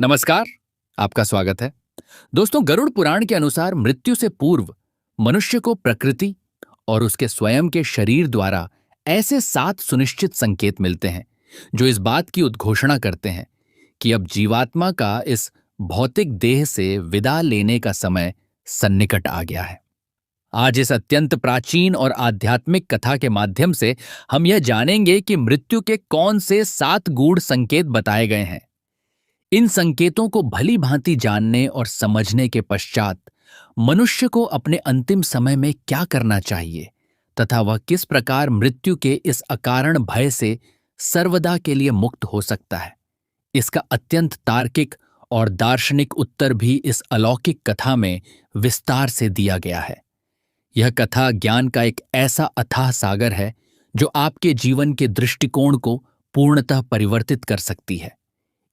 नमस्कार। आपका स्वागत है। दोस्तों, गरुड़ पुराण के अनुसार मृत्यु से पूर्व मनुष्य को प्रकृति और उसके स्वयं के शरीर द्वारा ऐसे 7 सुनिश्चित संकेत मिलते हैं जो इस बात की उद्घोषणा करते हैं कि अब जीवात्मा का इस भौतिक देह से विदा लेने का समय सन्निकट आ गया है। आज इस अत्यंत प्राचीन और आध्यात्मिक कथा के माध्यम से हम यह जानेंगे कि मृत्यु के कौन से 7 गूढ़ संकेत बताए गए हैं। इन संकेतों को भली भांति जानने और समझने के पश्चात मनुष्य को अपने अंतिम समय में क्या करना चाहिए तथा वह किस प्रकार मृत्यु के इस अकारण भय से सर्वदा के लिए मुक्त हो सकता है, इसका अत्यंत तार्किक और दार्शनिक उत्तर भी इस अलौकिक कथा में विस्तार से दिया गया है। यह कथा ज्ञान का एक ऐसा अथाह सागर है जो आपके जीवन के दृष्टिकोण को पूर्णतः परिवर्तित कर सकती है।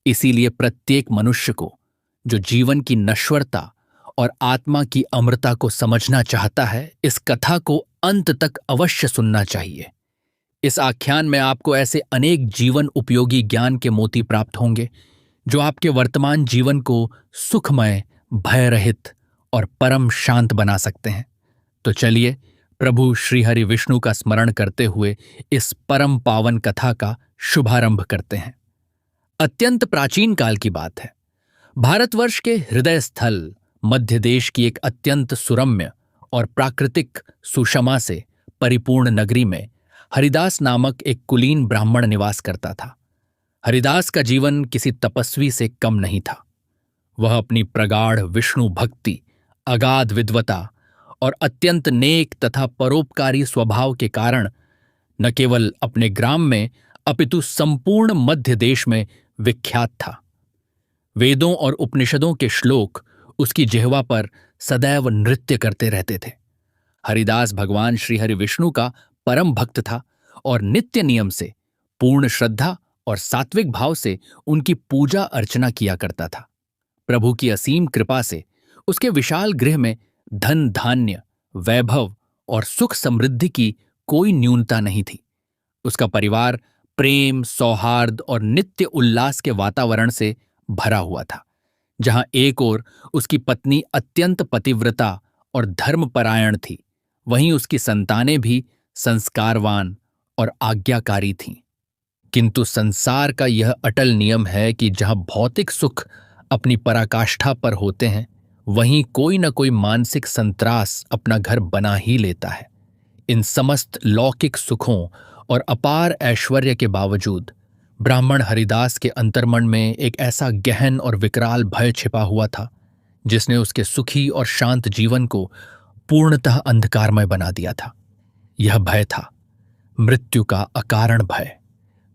इसीलिए प्रत्येक मनुष्य को जो जीवन की नश्वरता और आत्मा की अमरता को समझना चाहता है, इस कथा को अंत तक अवश्य सुनना चाहिए। इस आख्यान में आपको ऐसे अनेक जीवन उपयोगी ज्ञान के मोती प्राप्त होंगे जो आपके वर्तमान जीवन को सुखमय, भयरहित और परम शांत बना सकते हैं। तो चलिए प्रभु श्री हरि विष्णु का स्मरण करते हुए इस परम पावन कथा का शुभारंभ करते हैं। अत्यंत प्राचीन काल की बात है। भारतवर्ष के हृदय स्थल मध्य देश की एक अत्यंत सुरम्य और प्राकृतिक सुषमा से परिपूर्ण नगरी में हरिदास नामक एक कुलीन ब्राह्मण निवास करता था। हरिदास का जीवन किसी तपस्वी से कम नहीं था। वह अपनी प्रगाढ़ विष्णु भक्ति, अगाध विद्वता और अत्यंत नेक तथा परोपकारी स्वभाव के कारण न केवल अपने ग्राम में अपितु संपूर्ण मध्य देश में विख्यात था। वेदों और उपनिषदों के श्लोक उसकी जिह्वा पर सदैव नृत्य करते रहते थे। हरिदास भगवान श्री हरि विष्णु का परम भक्त था और नित्य नियम से, पूर्ण श्रद्धा और सात्विक भाव से उनकी पूजा अर्चना किया करता था। प्रभु की असीम कृपा से उसके विशाल गृह में धन धान्य, वैभव और सुख समृद्धि की कोई न्यूनता नहीं थी। उसका परिवार प्रेम, सौहार्द और नित्य उल्लास के वातावरण से भरा हुआ था। जहां एक ओर उसकी पत्नी अत्यंत पतिव्रता और धर्मपरायण थी, वहीं उसकी संतानें भी संस्कारवान और आज्ञाकारी थीं। किंतु संसार का यह अटल नियम है कि जहां भौतिक सुख अपनी पराकाष्ठा पर होते हैं, वहीं कोई न कोई मानसिक संत्रास अपना घर बना ही लेता है। इन समस्त लौकिक सुखों और अपार ऐश्वर्य के बावजूद ब्राह्मण हरिदास के अंतर्मन में एक ऐसा गहन और विकराल भय छिपा हुआ था जिसने उसके सुखी और शांत जीवन को पूर्णतः अंधकारमय बना दिया था। यह भय था मृत्यु का अकारण भय।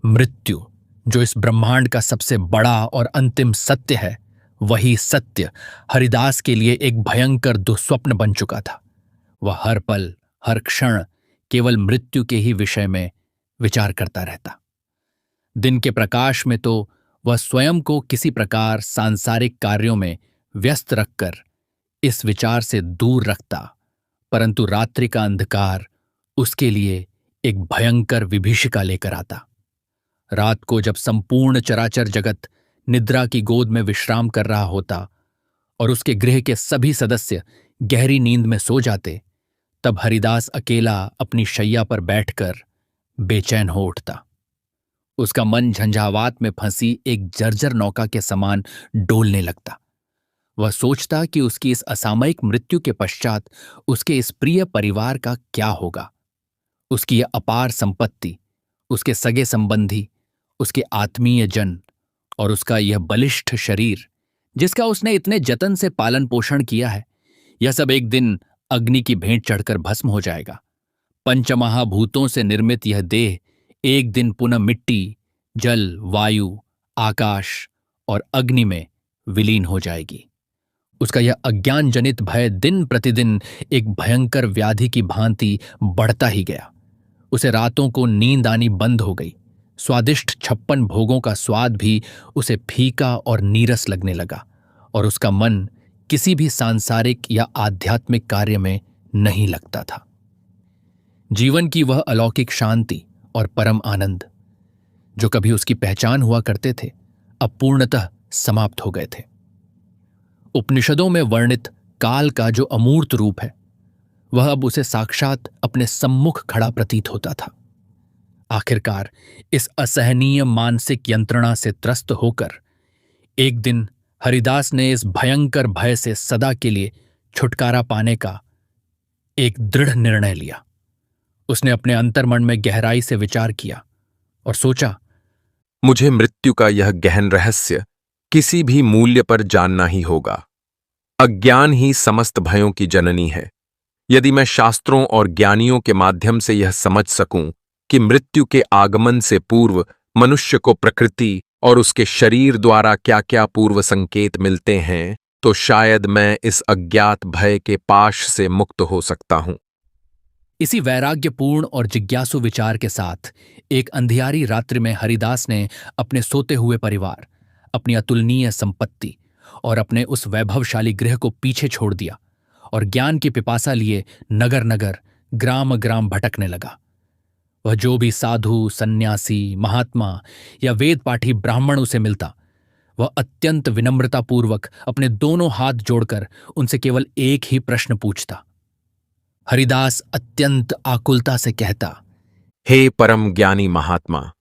मृत्यु, जो इस ब्रह्मांड का सबसे बड़ा और अंतिम सत्य है, वही सत्य हरिदास के लिए एक भयंकर दुस्वप्न बन चुका था। वह हर पल, हर क्षण केवल मृत्यु के ही विषय में विचार करता रहता। दिन के प्रकाश में तो वह स्वयं को किसी प्रकार सांसारिक कार्यों में व्यस्त रखकर इस विचार से दूर रखता, परंतु रात्रि का अंधकार उसके लिए एक भयंकर विभीषिका लेकर आता। रात को जब संपूर्ण चराचर जगत निद्रा की गोद में विश्राम कर रहा होता और उसके गृह के सभी सदस्य गहरी नींद में सो जाते, तब हरिदास अकेला अपनी शैया पर बैठकर बेचैन हो उठता। उसका मन झंझावात में फंसी एक जर्जर नौका के समान डोलने लगता। वह सोचता कि उसकी इस असामयिक मृत्यु के पश्चात उसके इस प्रिय परिवार का क्या होगा। उसकी यह अपार संपत्ति, उसके सगे संबंधी, उसके आत्मीय जन और उसका यह बलिष्ठ शरीर जिसका उसने इतने जतन से पालन पोषण किया है, यह सब एक दिन अग्नि की भेंट चढ़कर भस्म हो जाएगा। पंचमहाभूतों से निर्मित यह देह एक दिन पुनः मिट्टी, जल, वायु, आकाश और अग्नि में विलीन हो जाएगी। उसका यह अज्ञान जनित भय दिन प्रतिदिन एक भयंकर व्याधि की भांति बढ़ता ही गया। उसे रातों को नींद आनी बंद हो गई। स्वादिष्ट 56 भोगों का स्वाद भी उसे फीका और नीरस लगने लगा और उसका मन किसी भी सांसारिक या आध्यात्मिक कार्य में नहीं लगता था। जीवन की वह अलौकिक शांति और परम आनंद जो कभी उसकी पहचान हुआ करते थे, अब पूर्णतः समाप्त हो गए थे। उपनिषदों में वर्णित काल का जो अमूर्त रूप है, वह अब उसे साक्षात अपने सम्मुख खड़ा प्रतीत होता था। आखिरकार इस असहनीय मानसिक यंत्रणा से त्रस्त होकर एक दिन हरिदास ने इस भयंकर भय से सदा के लिए छुटकारा पाने का एक दृढ़ निर्णय लिया। उसने अपने अंतर्मन में गहराई से विचार किया और सोचा, मुझे मृत्यु का यह गहन रहस्य किसी भी मूल्य पर जानना ही होगा। अज्ञान ही समस्त भयों की जननी है। यदि मैं शास्त्रों और ज्ञानियों के माध्यम से यह समझ सकूं कि मृत्यु के आगमन से पूर्व मनुष्य को प्रकृति और उसके शरीर द्वारा क्या-क्या पूर्व संकेत मिलते हैं, तो शायद मैं इस अज्ञात भय के पाश से मुक्त हो सकता हूं। इसी वैराग्यपूर्ण और जिज्ञासु विचार के साथ एक अंधियारी रात्रि में हरिदास ने अपने सोते हुए परिवार, अपनी अतुलनीय संपत्ति और अपने उस वैभवशाली गृह को पीछे छोड़ दिया और ज्ञान की पिपासा लिए नगर नगर, ग्राम ग्राम भटकने लगा। वह जो भी साधु, सन्यासी, महात्मा या वेद पाठी ब्राह्मण उसे मिलता, वह अत्यंत विनम्रतापूर्वक अपने दोनों हाथ जोड़कर उनसे केवल एक ही प्रश्न पूछता। हरिदास अत्यंत आकुलता से कहता, हे परम ज्ञानी महात्मा,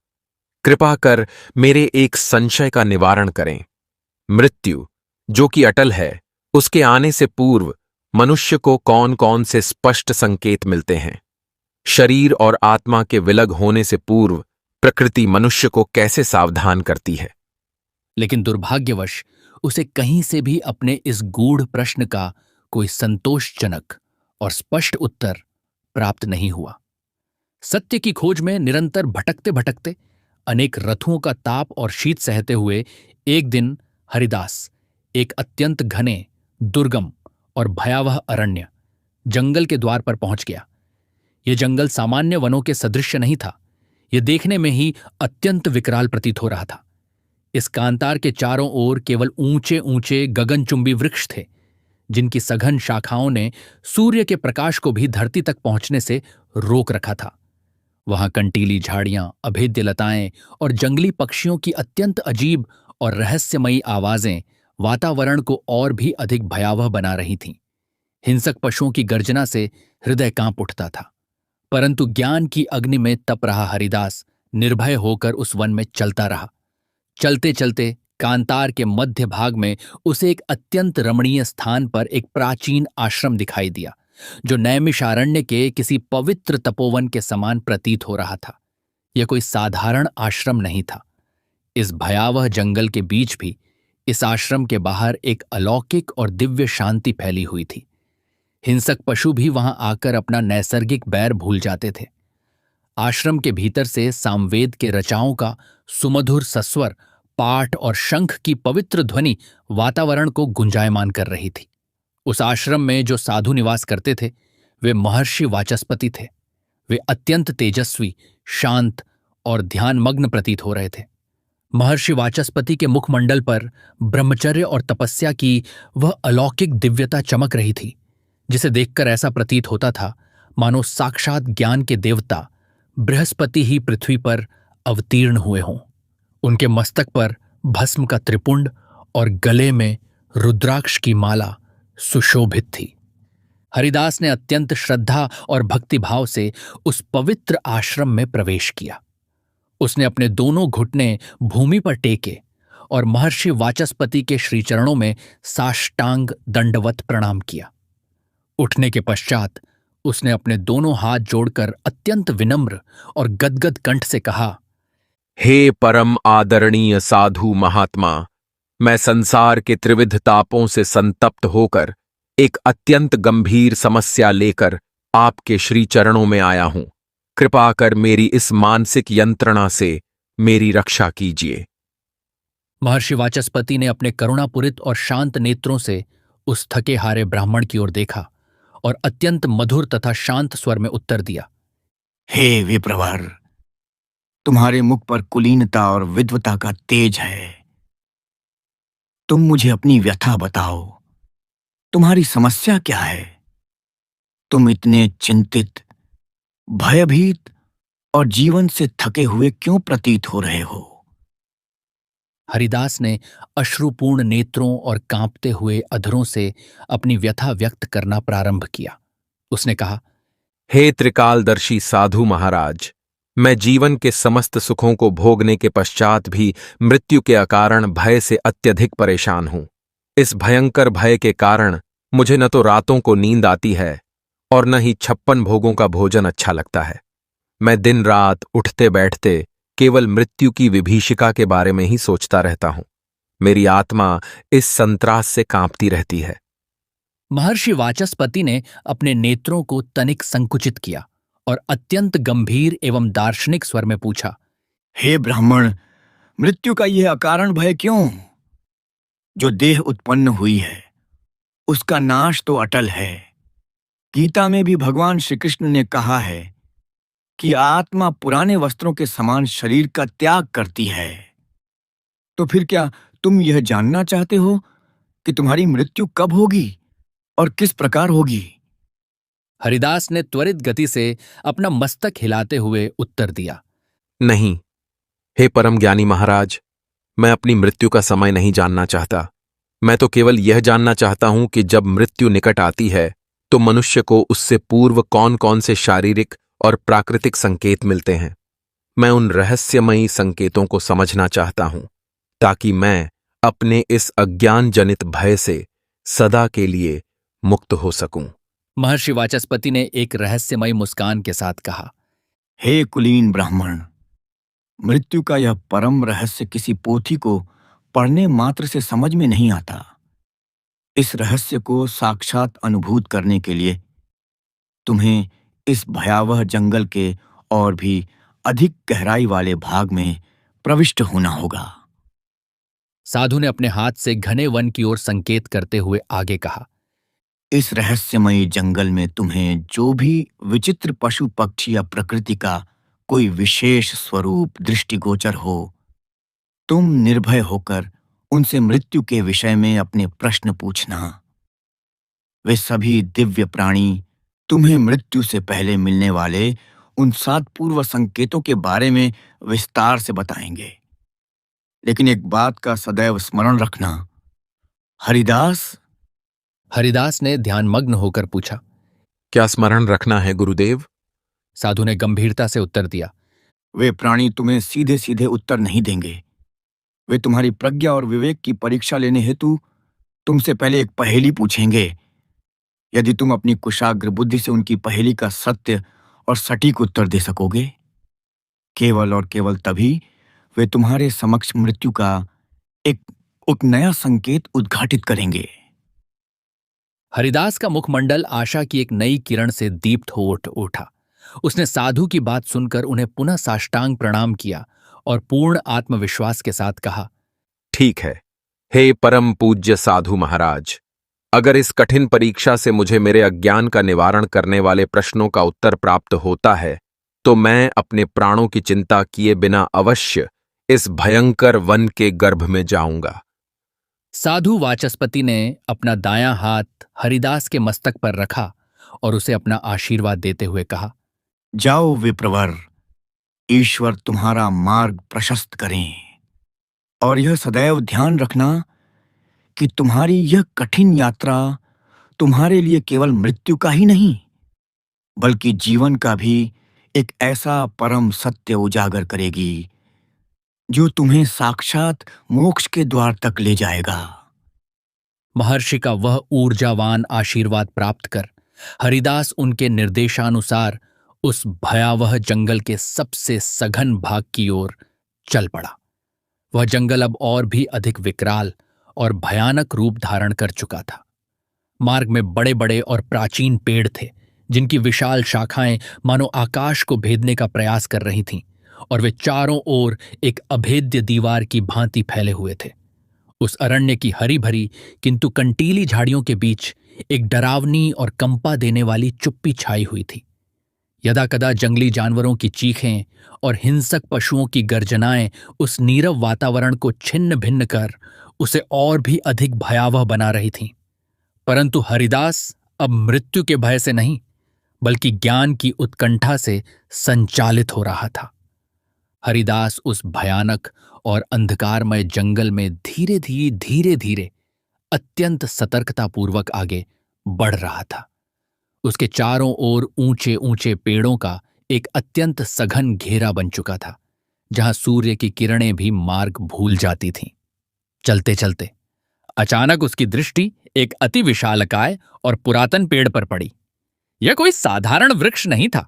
कृपा कर मेरे एक संशय का निवारण करें। मृत्यु, जो कि अटल है, उसके आने से पूर्व मनुष्य को कौन कौन से स्पष्ट संकेत मिलते हैं? शरीर और आत्मा के विलग होने से पूर्व प्रकृति मनुष्य को कैसे सावधान करती है? लेकिन दुर्भाग्यवश उसे कहीं से भी अपने इस गूढ़ प्रश्न का कोई संतोषजनक और स्पष्ट उत्तर प्राप्त नहीं हुआ। सत्य की खोज में निरंतर भटकते भटकते, अनेक रथों का ताप और शीत सहते हुए एक दिन हरिदास एक अत्यंत घने, दुर्गम और भयावह अरण्य, जंगल के द्वार पर पहुंच गया। यह जंगल सामान्य वनों के सदृश नहीं था। यह देखने में ही अत्यंत विकराल प्रतीत हो रहा था। इस कांतार के चारों ओर केवल ऊंचे ऊंचे गगनचुंबी वृक्ष थे, जिनकी सघन शाखाओं ने सूर्य के प्रकाश को भी धरती तक पहुंचने से रोक रखा था। वहां कंटीली झाड़ियां, अभेद्य लताएं और जंगली पक्षियों की अत्यंत अजीब और रहस्यमयी आवाजें वातावरण को और भी अधिक भयावह बना रही थीं। हिंसक पशुओं की गर्जना से हृदय कांप उठता था। परंतु ज्ञान की अग्नि में तप रहा हरिदास निर्भय होकर उस वन में चलता रहा। चलते चलते कांतार के मध्य भाग में उसे एक अत्यंत रमणीय स्थान पर एक प्राचीन आश्रम दिखाई दिया, जो नैमिषारण्य के किसी पवित्र तपोवन के समान प्रतीत हो रहा था। यह कोई साधारण आश्रम नहीं था। इस भयावह जंगल के बीच भी इस आश्रम के बाहर एक अलौकिक और दिव्य शांति फैली हुई थी। हिंसक पशु भी वहां आकर अपना नैसर्गिक बैर भूल जाते थे। आश्रम के भीतर से सामवेद के रचाओं का सुमधुर सस्वर, पाठ और शंख की पवित्र ध्वनि वातावरण को गुंजायमान कर रही थी। उस आश्रम में जो साधु निवास करते थे, वे महर्षि वाचस्पति थे। वे अत्यंत तेजस्वी, शांत और ध्यानमग्न प्रतीत हो रहे थे। महर्षि वाचस्पति के मुखमंडल पर ब्रह्मचर्य और तपस्या की वह अलौकिक दिव्यता चमक रही थी, जिसे देखकर ऐसा प्रतीत होता था मानो साक्षात ज्ञान के देवता बृहस्पति ही पृथ्वी पर अवतीर्ण हुए हों। उनके मस्तक पर भस्म का त्रिपुंड और गले में रुद्राक्ष की माला सुशोभित थी। हरिदास ने अत्यंत श्रद्धा और भक्तिभाव से उस पवित्र आश्रम में प्रवेश किया। उसने अपने दोनों घुटने भूमि पर टेके और महर्षि वाचस्पति के श्रीचरणों में साष्टांग दंडवत प्रणाम किया। उठने के पश्चात उसने अपने दोनों हाथ जोड़कर अत्यंत विनम्र और गदगद कंठ से कहा, हे परम आदरणीय साधु महात्मा, मैं संसार के त्रिविध तापों से संतप्त होकर एक अत्यंत गंभीर समस्या लेकर आपके श्री चरणों में आया हूं। कृपा कर मेरी इस मानसिक यंत्रणा से मेरी रक्षा कीजिए। महर्षि वाचस्पति ने अपने करुणापूरित और शांत नेत्रों से उस थके हारे ब्राह्मण की ओर देखा और अत्यंत मधुर तथा शांत स्वर में उत्तर दिया, हे विप्रवर, तुम्हारे मुख पर कुलीनता और विद्वता का तेज है। तुम मुझे अपनी व्यथा बताओ। तुम्हारी समस्या क्या है? तुम इतने चिंतित, भयभीत और जीवन से थके हुए क्यों प्रतीत हो रहे हो? हरिदास ने अश्रुपूर्ण नेत्रों और कांपते हुए अधरों से अपनी व्यथा व्यक्त करना प्रारंभ किया। उसने कहा, हे त्रिकालदर्शी साधु महाराज, मैं जीवन के समस्त सुखों को भोगने के पश्चात भी मृत्यु के अकारण भय से अत्यधिक परेशान हूं। इस भयंकर भय के कारण मुझे न तो रातों को नींद आती है और न ही 56 भोगों का भोजन अच्छा लगता है। मैं दिन रात उठते बैठते केवल मृत्यु की विभीषिका के बारे में ही सोचता रहता हूं। मेरी आत्मा इस संत्रास से कांपती रहती है। महर्षि वाचस्पति ने अपने नेत्रों को तनिक संकुचित किया और अत्यंत गंभीर एवं दार्शनिक स्वर में पूछा, हे ब्राह्मण, मृत्यु का यह अकारण भय क्यों? जो देह उत्पन्न हुई है उसका नाश तो अटल है। गीता में भी भगवान श्री कृष्ण ने कहा है कि आत्मा पुराने वस्त्रों के समान शरीर का त्याग करती है। तो फिर क्या तुम यह जानना चाहते हो कि तुम्हारी मृत्यु कब होगी और किस प्रकार होगी? हरिदास ने त्वरित गति से अपना मस्तक हिलाते हुए उत्तर दिया, नहीं, हे परम ज्ञानी महाराज, मैं अपनी मृत्यु का समय नहीं जानना चाहता। मैं तो केवल यह जानना चाहता हूं कि जब मृत्यु निकट आती है तो मनुष्य को उससे पूर्व कौन कौन से शारीरिक और प्राकृतिक संकेत मिलते हैं। मैं उन रहस्यमयी संकेतों को समझना चाहता हूं ताकि मैं अपने इस अज्ञान जनित भय से सदा के लिए मुक्त हो सकूं। महर्षि वाचस्पति ने एक रहस्यमयी मुस्कान के साथ कहा, हे कुलीन ब्राह्मण, मृत्यु का यह परम रहस्य किसी पोथी को पढ़ने मात्र से समझ में नहीं आता। इस रहस्य को साक्षात अनुभूत करने के लिए तुम्हें इस भयावह जंगल के और भी अधिक गहराई वाले भाग में प्रविष्ट होना होगा। साधु ने अपने हाथ से घने वन की ओर संकेत करते हुए आगे कहा, इस रहस्यमयी जंगल में तुम्हें जो भी विचित्र पशु पक्षी या प्रकृति का कोई विशेष स्वरूप दृष्टिगोचर हो, तुम निर्भय होकर उनसे मृत्यु के विषय में अपने प्रश्न पूछना। वे सभी दिव्य प्राणी तुम्हें मृत्यु से पहले मिलने वाले उन 7 पूर्व संकेतों के बारे में विस्तार से बताएंगे। लेकिन एक बात का सदैव स्मरण रखना। हरिदास ने ध्यानमग्न होकर पूछा। क्या स्मरण रखना है गुरुदेव? साधु ने गंभीरता से उत्तर दिया, वे प्राणी तुम्हें सीधे सीधे उत्तर नहीं देंगे। वे तुम्हारी प्रज्ञा और विवेक की परीक्षा लेने हेतु तुमसे पहले एक पहेली पूछेंगे। यदि तुम अपनी कुशाग्र बुद्धि से उनकी पहेली का सत्य और सटीक उत्तर दे सकोगे, केवल और केवल तभी वे तुम्हारे समक्ष मृत्यु का एक नया संकेत उद्घाटित करेंगे। हरिदास का मुखमंडल आशा की एक नई किरण से दीप्त हो उठा। उसने साधु की बात सुनकर उन्हें पुनः साष्टांग प्रणाम किया और पूर्ण आत्मविश्वास के साथ कहा, ठीक है, हे परम पूज्य साधु महाराज, अगर इस कठिन परीक्षा से मुझे मेरे अज्ञान का निवारण करने वाले प्रश्नों का उत्तर प्राप्त होता है तो मैं अपने प्राणों की चिंता किए बिना अवश्य इस भयंकर वन के गर्भ में जाऊंगा। साधु वाचस्पति ने अपना दायां हाथ हरिदास के मस्तक पर रखा और उसे अपना आशीर्वाद देते हुए कहा, जाओ विप्रवर, ईश्वर तुम्हारा मार्ग प्रशस्त करें। और यह सदैव ध्यान रखना कि तुम्हारी यह कठिन यात्रा तुम्हारे लिए केवल मृत्यु का ही नहीं, बल्कि जीवन का भी एक ऐसा परम सत्य उजागर करेगी जो तुम्हें साक्षात मोक्ष के द्वार तक ले जाएगा। महर्षि का वह ऊर्जावान आशीर्वाद प्राप्त कर हरिदास उनके निर्देशानुसार उस भयावह जंगल के सबसे सघन भाग की ओर चल पड़ा। वह जंगल अब और भी अधिक विकराल और भयानक रूप धारण कर चुका था। मार्ग में बड़े बड़े और प्राचीन पेड़ थे जिनकी विशाल शाखाएं मानो आकाश को भेदने का प्रयास कर रही थीं, और वे चारों ओर एक अभेद्य दीवार की भांति फैले हुए थे। उस अरण्य की हरी भरी किंतु कंटीली झाड़ियों के बीच एक डरावनी और कंपा देने वाली चुप्पी छाई हुई थी। यदाकदा जंगली जानवरों की चीखें और हिंसक पशुओं की गर्जनाएं उस नीरव वातावरण को छिन्न भिन्न कर उसे और भी अधिक भयावह बना रही थीं। परंतु हरिदास अब मृत्यु के भय से नहीं, बल्कि ज्ञान की उत्कंठा से संचालित हो रहा था। हरिदास उस भयानक और अंधकारमय जंगल में धीरे धीरे अत्यंत सतर्कतापूर्वक आगे बढ़ रहा था। उसके चारों ओर ऊंचे ऊंचे पेड़ों का एक अत्यंत सघन घेरा बन चुका था, जहां सूर्य की किरणें भी मार्ग भूल जाती थीं। चलते चलते अचानक उसकी दृष्टि एक अति विशालकाय और पुरातन पेड़ पर पड़ी। यह कोई साधारण वृक्ष नहीं था।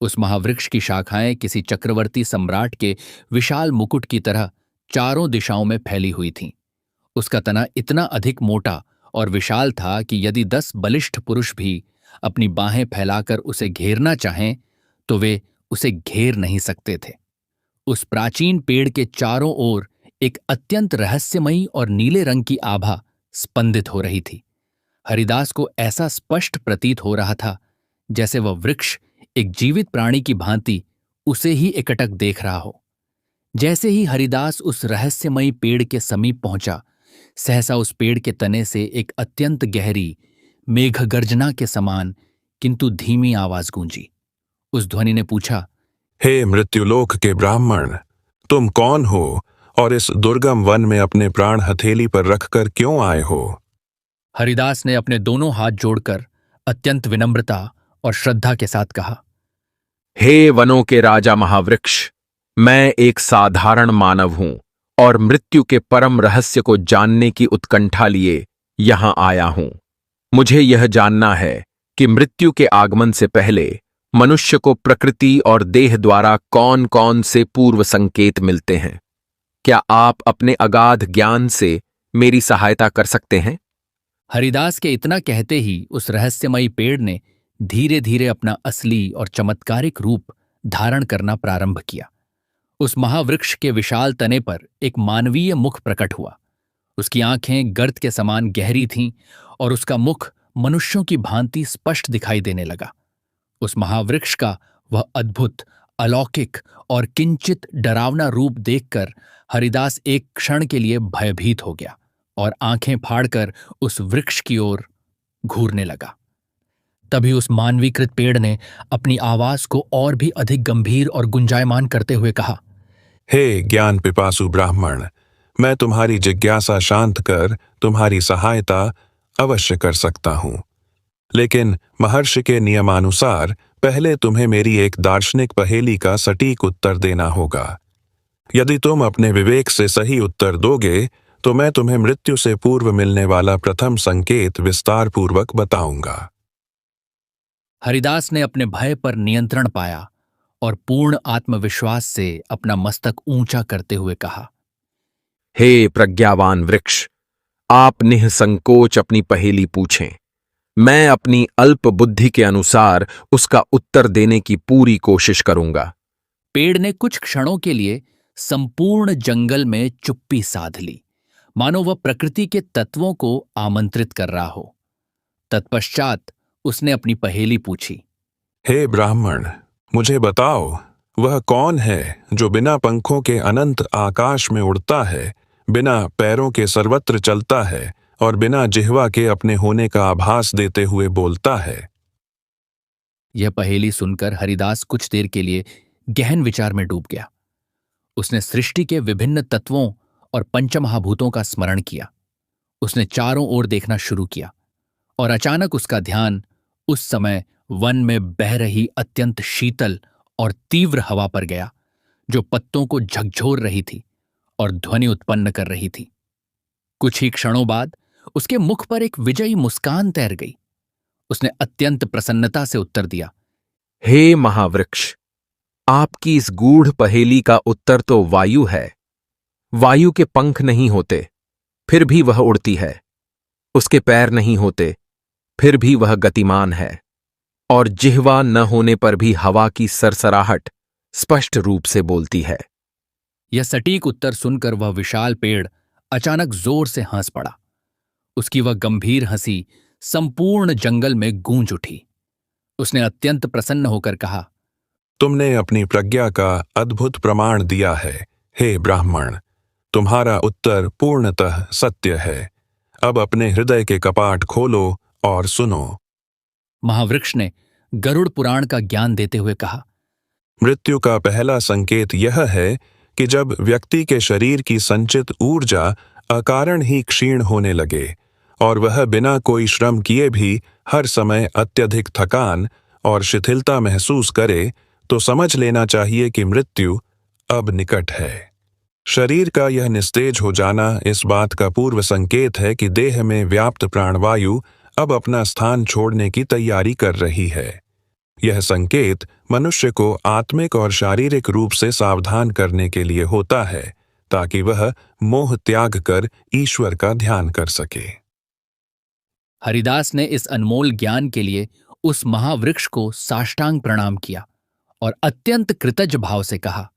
उस महावृक्ष की शाखाएं किसी चक्रवर्ती सम्राट के विशाल मुकुट की तरह चारों दिशाओं में फैली हुई थीं। उसका तना इतना अधिक मोटा और विशाल था कि यदि 10 बलिष्ठ पुरुष भी अपनी बाहें फैलाकर उसे घेरना चाहें तो वे उसे घेर नहीं सकते थे। उस प्राचीन पेड़ के चारों ओर एक अत्यंत रहस्यमयी और नीले रंग की आभा स्पंदित हो रही थी। हरिदास को ऐसा स्पष्ट प्रतीत हो रहा था जैसे वह वृक्ष एक जीवित प्राणी की भांति उसे ही एकटक देख रहा हो। जैसे ही हरिदास उस रहस्यमयी पेड़ के समीप पहुंचा, सहसा उस पेड़ के तने से एक अत्यंत गहरी मेघगर्जना के समान किंतु धीमी आवाज गूंजी। उस ध्वनि ने पूछा, हे मृत्युलोक के ब्राह्मण, तुम कौन हो और इस दुर्गम वन में अपने प्राण हथेली पर रखकर क्यों आए हो? हरिदास ने अपने दोनों हाथ जोड़कर अत्यंत विनम्रता और श्रद्धा के साथ कहा, हे वनों के राजा महावृक्ष, मैं एक साधारण मानव हूं और मृत्यु के परम रहस्य को जानने की उत्कंठा लिए यहां आया हूं। मुझे यह जानना है कि मृत्यु के आगमन से पहले मनुष्य को प्रकृति और देह द्वारा कौन कौन से पूर्व संकेत मिलते हैं। क्या आप अपने अगाध ज्ञान से मेरी सहायता कर सकते हैं? हरिदास के इतना कहते ही उस रहस्यमयी पेड़ ने धीरे धीरे अपना असली और चमत्कारिक रूप धारण करना प्रारंभ किया। उस महावृक्ष के विशाल तने पर एक मानवीय मुख प्रकट हुआ। उसकी आंखें गर्त के समान गहरी थीं और उसका मुख मनुष्यों की भांति स्पष्ट दिखाई देने लगा। उस महावृक्ष का वह अद्भुत, अलौकिक और किंचित डरावना रूप देखकर हरिदास एक क्षण के लिए भयभीत हो गया और आंखें फाड़कर उस वृक्ष की ओर घूरने लगा। तभी उस मानवीकृत पेड़ ने अपनी आवाज को और भी अधिक गंभीर और गुंजायमान करते हुए कहा, हे ज्ञान पिपासु ब्राह्मण, मैं तुम्हारी जिज्ञासा शांत कर तुम्हारी सहायता अवश्य कर सकता हूं, लेकिन महर्षि के नियमानुसार पहले तुम्हें मेरी एक दार्शनिक पहेली का सटीक उत्तर देना होगा। यदि तुम अपने विवेक से सही उत्तर दोगे तो मैं तुम्हें मृत्यु से पूर्व मिलने वाला प्रथम संकेत विस्तार पूर्वक बताऊंगा। हरिदास ने अपने भय पर नियंत्रण पाया और पूर्ण आत्मविश्वास से अपना मस्तक ऊंचा करते हुए कहा, हे प्रज्ञावान वृक्ष, आप निःसंकोच अपनी पहेली पूछें। मैं अपनी अल्प बुद्धि के अनुसार उसका उत्तर देने की पूरी कोशिश करूंगा। पेड़ ने कुछ क्षणों के लिए संपूर्ण जंगल में चुप्पी साध ली, मानो वह प्रकृति के तत्वों को आमंत्रित कर रहा हो। तत्पश्चात उसने अपनी पहेली पूछी, हे ब्राह्मण, मुझे बताओ, वह कौन है जो बिना पंखों के अनंत आकाश में उड़ता है, बिना पैरों के सर्वत्र चलता है और बिना जिह्वा के अपने होने का आभास देते हुए बोलता है? यह पहेली सुनकर हरिदास कुछ देर के लिए गहन विचार में डूब गया। उसने सृष्टि के विभिन्न तत्वों और पंचमहाभूतों का स्मरण किया। उसने चारों ओर देखना शुरू किया और अचानक उसका ध्यान उस समय वन में बह रही अत्यंत शीतल और तीव्र हवा पर गया, जो पत्तों को झकझोर रही थी और ध्वनि उत्पन्न कर रही थी। कुछ ही क्षणों बाद उसके मुख पर एक विजयी मुस्कान तैर गई। उसने अत्यंत प्रसन्नता से उत्तर दिया, हे महावृक्ष, आपकी इस गूढ़ पहेली का उत्तर तो वायु है। वायु के पंख नहीं होते, फिर भी वह उड़ती है। उसके पैर नहीं होते, फिर भी वह गतिमान है। और जिह्वा न होने पर भी हवा की सरसराहट स्पष्ट रूप से बोलती है। यह सटीक उत्तर सुनकर वह विशाल पेड़ अचानक जोर से हंस पड़ा। उसकी वह गंभीर हंसी संपूर्ण जंगल में गूंज उठी। उसने अत्यंत प्रसन्न होकर कहा, तुमने अपनी प्रज्ञा का अद्भुत प्रमाण दिया है, हे ब्राह्मण। तुम्हारा उत्तर पूर्णतः सत्य है। अब अपने हृदय के कपाट खोलो और सुनो। महावृक्ष ने गरुड़ पुराण का ज्ञान देते हुए कहा, मृत्यु का पहला संकेत यह है कि जब व्यक्ति के शरीर की संचित ऊर्जा अकारण ही क्षीण होने लगे और वह बिना कोई श्रम किए भी हर समय अत्यधिक थकान और शिथिलता महसूस करे, तो समझ लेना चाहिए कि मृत्यु अब निकट है। शरीर का यह निस्तेज हो जाना इस बात का पूर्व संकेत है कि देह में व्याप्त प्राणवायु अब अपना स्थान छोड़ने की तैयारी कर रही है। यह संकेत मनुष्य को आत्मिक और शारीरिक रूप से सावधान करने के लिए होता है, ताकि वह मोह त्याग कर ईश्वर का ध्यान कर सके। हरिदास ने इस अनमोल ज्ञान के लिए उस महावृक्ष को साष्टांग प्रणाम किया और अत्यंत कृतज्ञ भाव से कहा,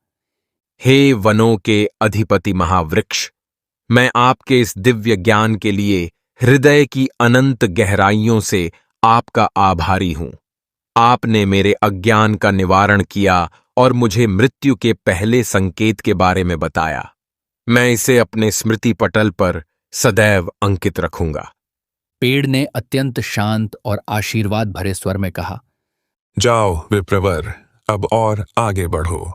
हे वनों के अधिपति महावृक्ष, मैं आपके इस दिव्य ज्ञान के लिए हृदय की अनंत गहराइयों से आपका आभारी हूं। आपने मेरे अज्ञान का निवारण किया और मुझे मृत्यु के पहले संकेत के बारे में बताया। मैं इसे अपने स्मृति पटल पर सदैव अंकित रखूंगा। पेड़ ने अत्यंत शांत और आशीर्वाद भरे स्वर में कहा, जाओ विप्रवर, अब और आगे बढ़ो।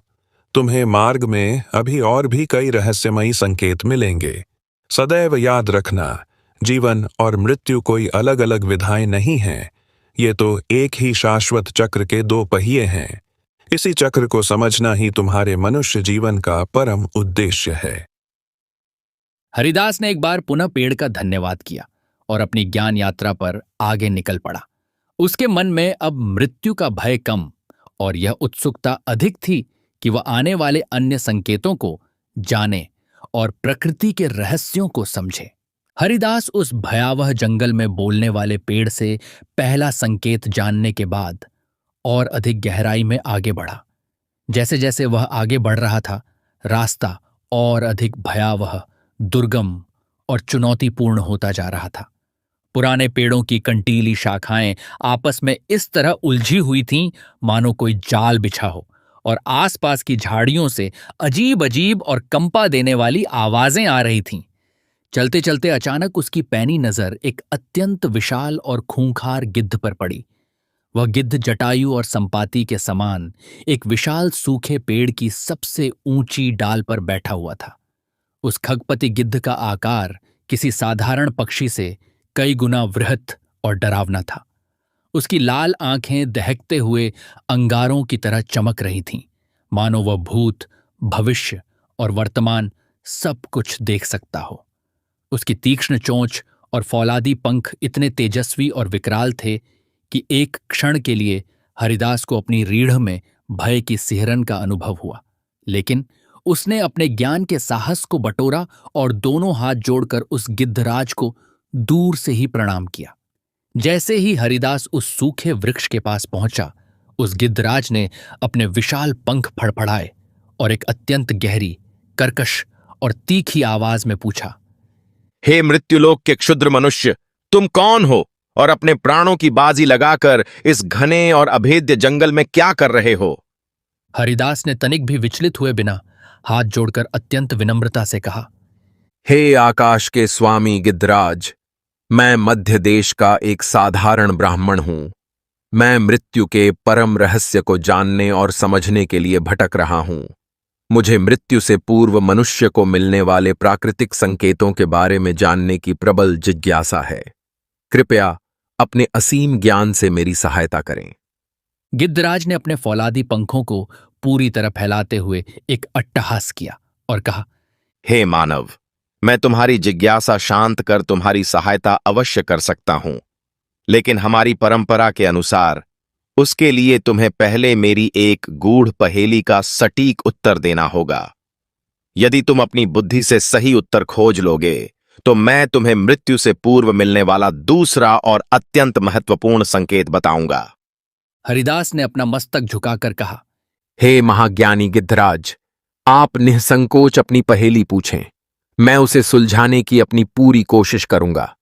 तुम्हें मार्ग में अभी और भी कई रहस्यमयी संकेत मिलेंगे। सदैव याद रखना, जीवन और मृत्यु कोई अलग अलग विधाएं नहीं हैं। ये तो एक ही शाश्वत चक्र के दो पहिए हैं। इसी चक्र को समझना ही तुम्हारे मनुष्य जीवन का परम उद्देश्य है। हरिदास ने एक बार पुनः पेड़ का धन्यवाद किया और अपनी ज्ञान यात्रा पर आगे निकल पड़ा। उसके मन में अब मृत्यु का भय कम और यह उत्सुकता अधिक थी कि वह आने वाले अन्य संकेतों को जाने और प्रकृति के रहस्यों को समझे। हरिदास उस भयावह जंगल में बोलने वाले पेड़ से पहला संकेत जानने के बाद और अधिक गहराई में आगे बढ़ा। जैसे जैसे वह आगे बढ़ रहा था, रास्ता और अधिक भयावह, दुर्गम और चुनौतीपूर्ण होता जा रहा था। पुराने पेड़ों की कंटीली शाखाएं आपस में इस तरह उलझी हुई थीं मानो कोई जाल बिछा हो, और आसपास की झाड़ियों से अजीब अजीब और कंपा देने वाली आवाजें आ रही थीं। चलते चलते अचानक उसकी पैनी नजर एक अत्यंत विशाल और खूंखार गिद्ध पर पड़ी। वह गिद्ध जटायु और संपाति के समान एक विशाल सूखे पेड़ की सबसे ऊंची डाल पर बैठा हुआ था। उस खगपति गिद्ध का आकार किसी साधारण पक्षी से कई गुना वृहत और डरावना था। उसकी लाल आंखें दहकते हुए अंगारों की तरह चमक रही थीं, मानो वह भूत, भविष्य और वर्तमान सब कुछ देख सकता हो। उसकी तीक्ष्ण चोंच और फौलादी पंख इतने तेजस्वी और विकराल थे कि एक क्षण के लिए हरिदास को अपनी रीढ़ में भय की सिहरन का अनुभव हुआ। लेकिन उसने अपने ज्ञान के साहस को बटोरा और दोनों हाथ जोड़कर उस गिद्धराज को दूर से ही प्रणाम किया। जैसे ही हरिदास उस सूखे वृक्ष के पास पहुंचा, उस गिद्धराज ने अपने विशाल पंख फड़फड़ाए और एक अत्यंत गहरी, कर्कश और तीखी आवाज में पूछा, हे मृत्युलोक के क्षुद्र मनुष्य, तुम कौन हो और अपने प्राणों की बाजी लगाकर इस घने और अभेद्य जंगल में क्या कर रहे हो? हरिदास ने तनिक भी विचलित हुए बिना हाथ जोड़कर अत्यंत विनम्रता से कहा, हे आकाश के स्वामी गिद्धराज, मैं मध्य देश का एक साधारण ब्राह्मण हूं। मैं मृत्यु के परम रहस्य को जानने और समझने के लिए भटक रहा हूं। मुझे मृत्यु से पूर्व मनुष्य को मिलने वाले प्राकृतिक संकेतों के बारे में जानने की प्रबल जिज्ञासा है। कृपया अपने असीम ज्ञान से मेरी सहायता करें। गिद्धराज ने अपने फौलादी पंखों को पूरी तरह फैलाते हुए एक अट्टहास किया और कहा, हे मानव, मैं तुम्हारी जिज्ञासा शांत कर तुम्हारी सहायता अवश्य कर सकता हूं, लेकिन हमारी परंपरा के अनुसार उसके लिए तुम्हें पहले मेरी एक गूढ़ पहेली का सटीक उत्तर देना होगा। यदि तुम अपनी बुद्धि से सही उत्तर खोज लोगे तो मैं तुम्हें मृत्यु से पूर्व मिलने वाला दूसरा और अत्यंत महत्वपूर्ण संकेत बताऊंगा। हरिदास ने अपना मस्तक झुकाकर कहा, हे महाज्ञानी गिद्धराज, आप निसंकोच अपनी पहेली पूछें। मैं उसे सुलझाने की अपनी पूरी कोशिश करूंगा।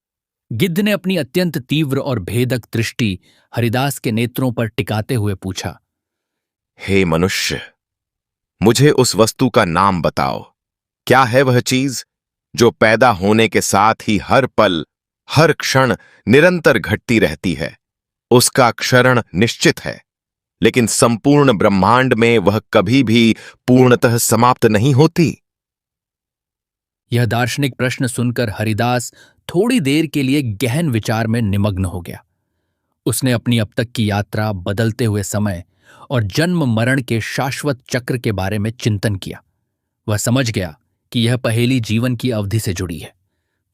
गिद्ध ने अपनी अत्यंत तीव्र और भेदक दृष्टि हरिदास के नेत्रों पर टिकाते हुए पूछा, हे मनुष्य, मुझे उस वस्तु का नाम बताओ। क्या है वह चीज जो पैदा होने के साथ ही हर पल, हर क्षण निरंतर घटती रहती है? उसका क्षरण निश्चित है, लेकिन संपूर्ण ब्रह्मांड में वह कभी भी पूर्णतः समाप्त नहीं होती। यह दार्शनिक प्रश्न सुनकर हरिदास थोड़ी देर के लिए गहन विचार में निमग्न हो गया। उसने अपनी अब तक की यात्रा, बदलते हुए समय और जन्म मरण के शाश्वत चक्र के बारे में चिंतन किया। वह समझ गया कि यह पहेली जीवन की अवधि से जुड़ी है।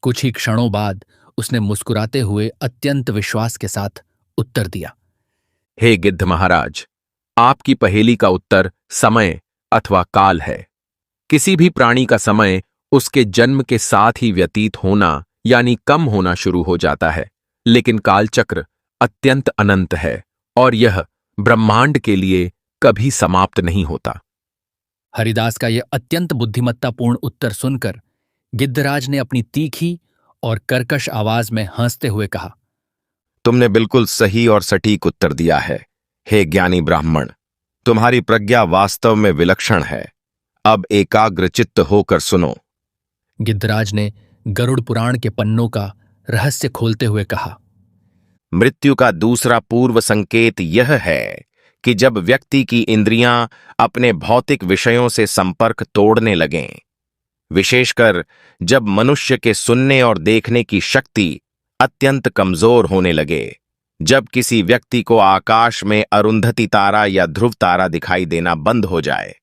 कुछ ही क्षणों बाद उसने मुस्कुराते हुए अत्यंत विश्वास के साथ उत्तर दिया। हे गिद्ध महाराज, आपकी पहेली का उत्तर समय अथवा काल है। किसी भी प्राणी का समय उसके जन्म के साथ ही व्यतीत होना यानी कम होना शुरू हो जाता है, लेकिन कालचक्र अत्यंत अनंत है और यह ब्रह्मांड के लिए कभी समाप्त नहीं होता। हरिदास का यह अत्यंत बुद्धिमत्तापूर्ण उत्तर सुनकर गिद्धराज ने अपनी तीखी और कर्कश आवाज में हंसते हुए कहा, तुमने बिल्कुल सही और सटीक उत्तर दिया है। हे ज्ञानी ब्राह्मण, तुम्हारी प्रज्ञा वास्तव में विलक्षण है। अब एकाग्र चित्त होकर सुनो। गिद्धराज ने गरुड़ पुराण के पन्नों का रहस्य खोलते हुए कहा, मृत्यु का दूसरा पूर्व संकेत यह है कि जब व्यक्ति की इंद्रियां अपने भौतिक विषयों से संपर्क तोड़ने लगें, विशेषकर जब मनुष्य के सुनने और देखने की शक्ति अत्यंत कमजोर होने लगे, जब किसी व्यक्ति को आकाश में अरुंधति तारा या ध्रुव तारा दिखाई देना बंद हो जाए,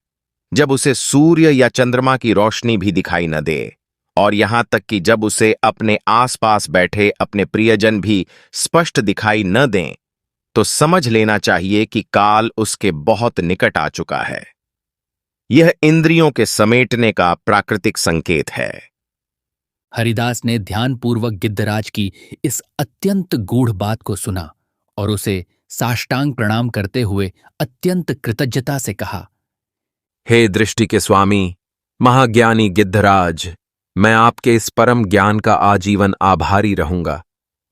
जब उसे सूर्य या चंद्रमा की रोशनी भी दिखाई न दे, और यहां तक कि जब उसे अपने आसपास बैठे अपने प्रियजन भी स्पष्ट दिखाई न दें, तो समझ लेना चाहिए कि काल उसके बहुत निकट आ चुका है। यह इंद्रियों के समेटने का प्राकृतिक संकेत है। हरिदास ने ध्यानपूर्वक गिद्धराज की इस अत्यंत गूढ़ बात को सुना और उसे साष्टांग प्रणाम करते हुए अत्यंत कृतज्ञता से कहा, हे दृष्टि के स्वामी, महाज्ञानी गिद्धराज, मैं आपके इस परम ज्ञान का आजीवन आभारी रहूंगा।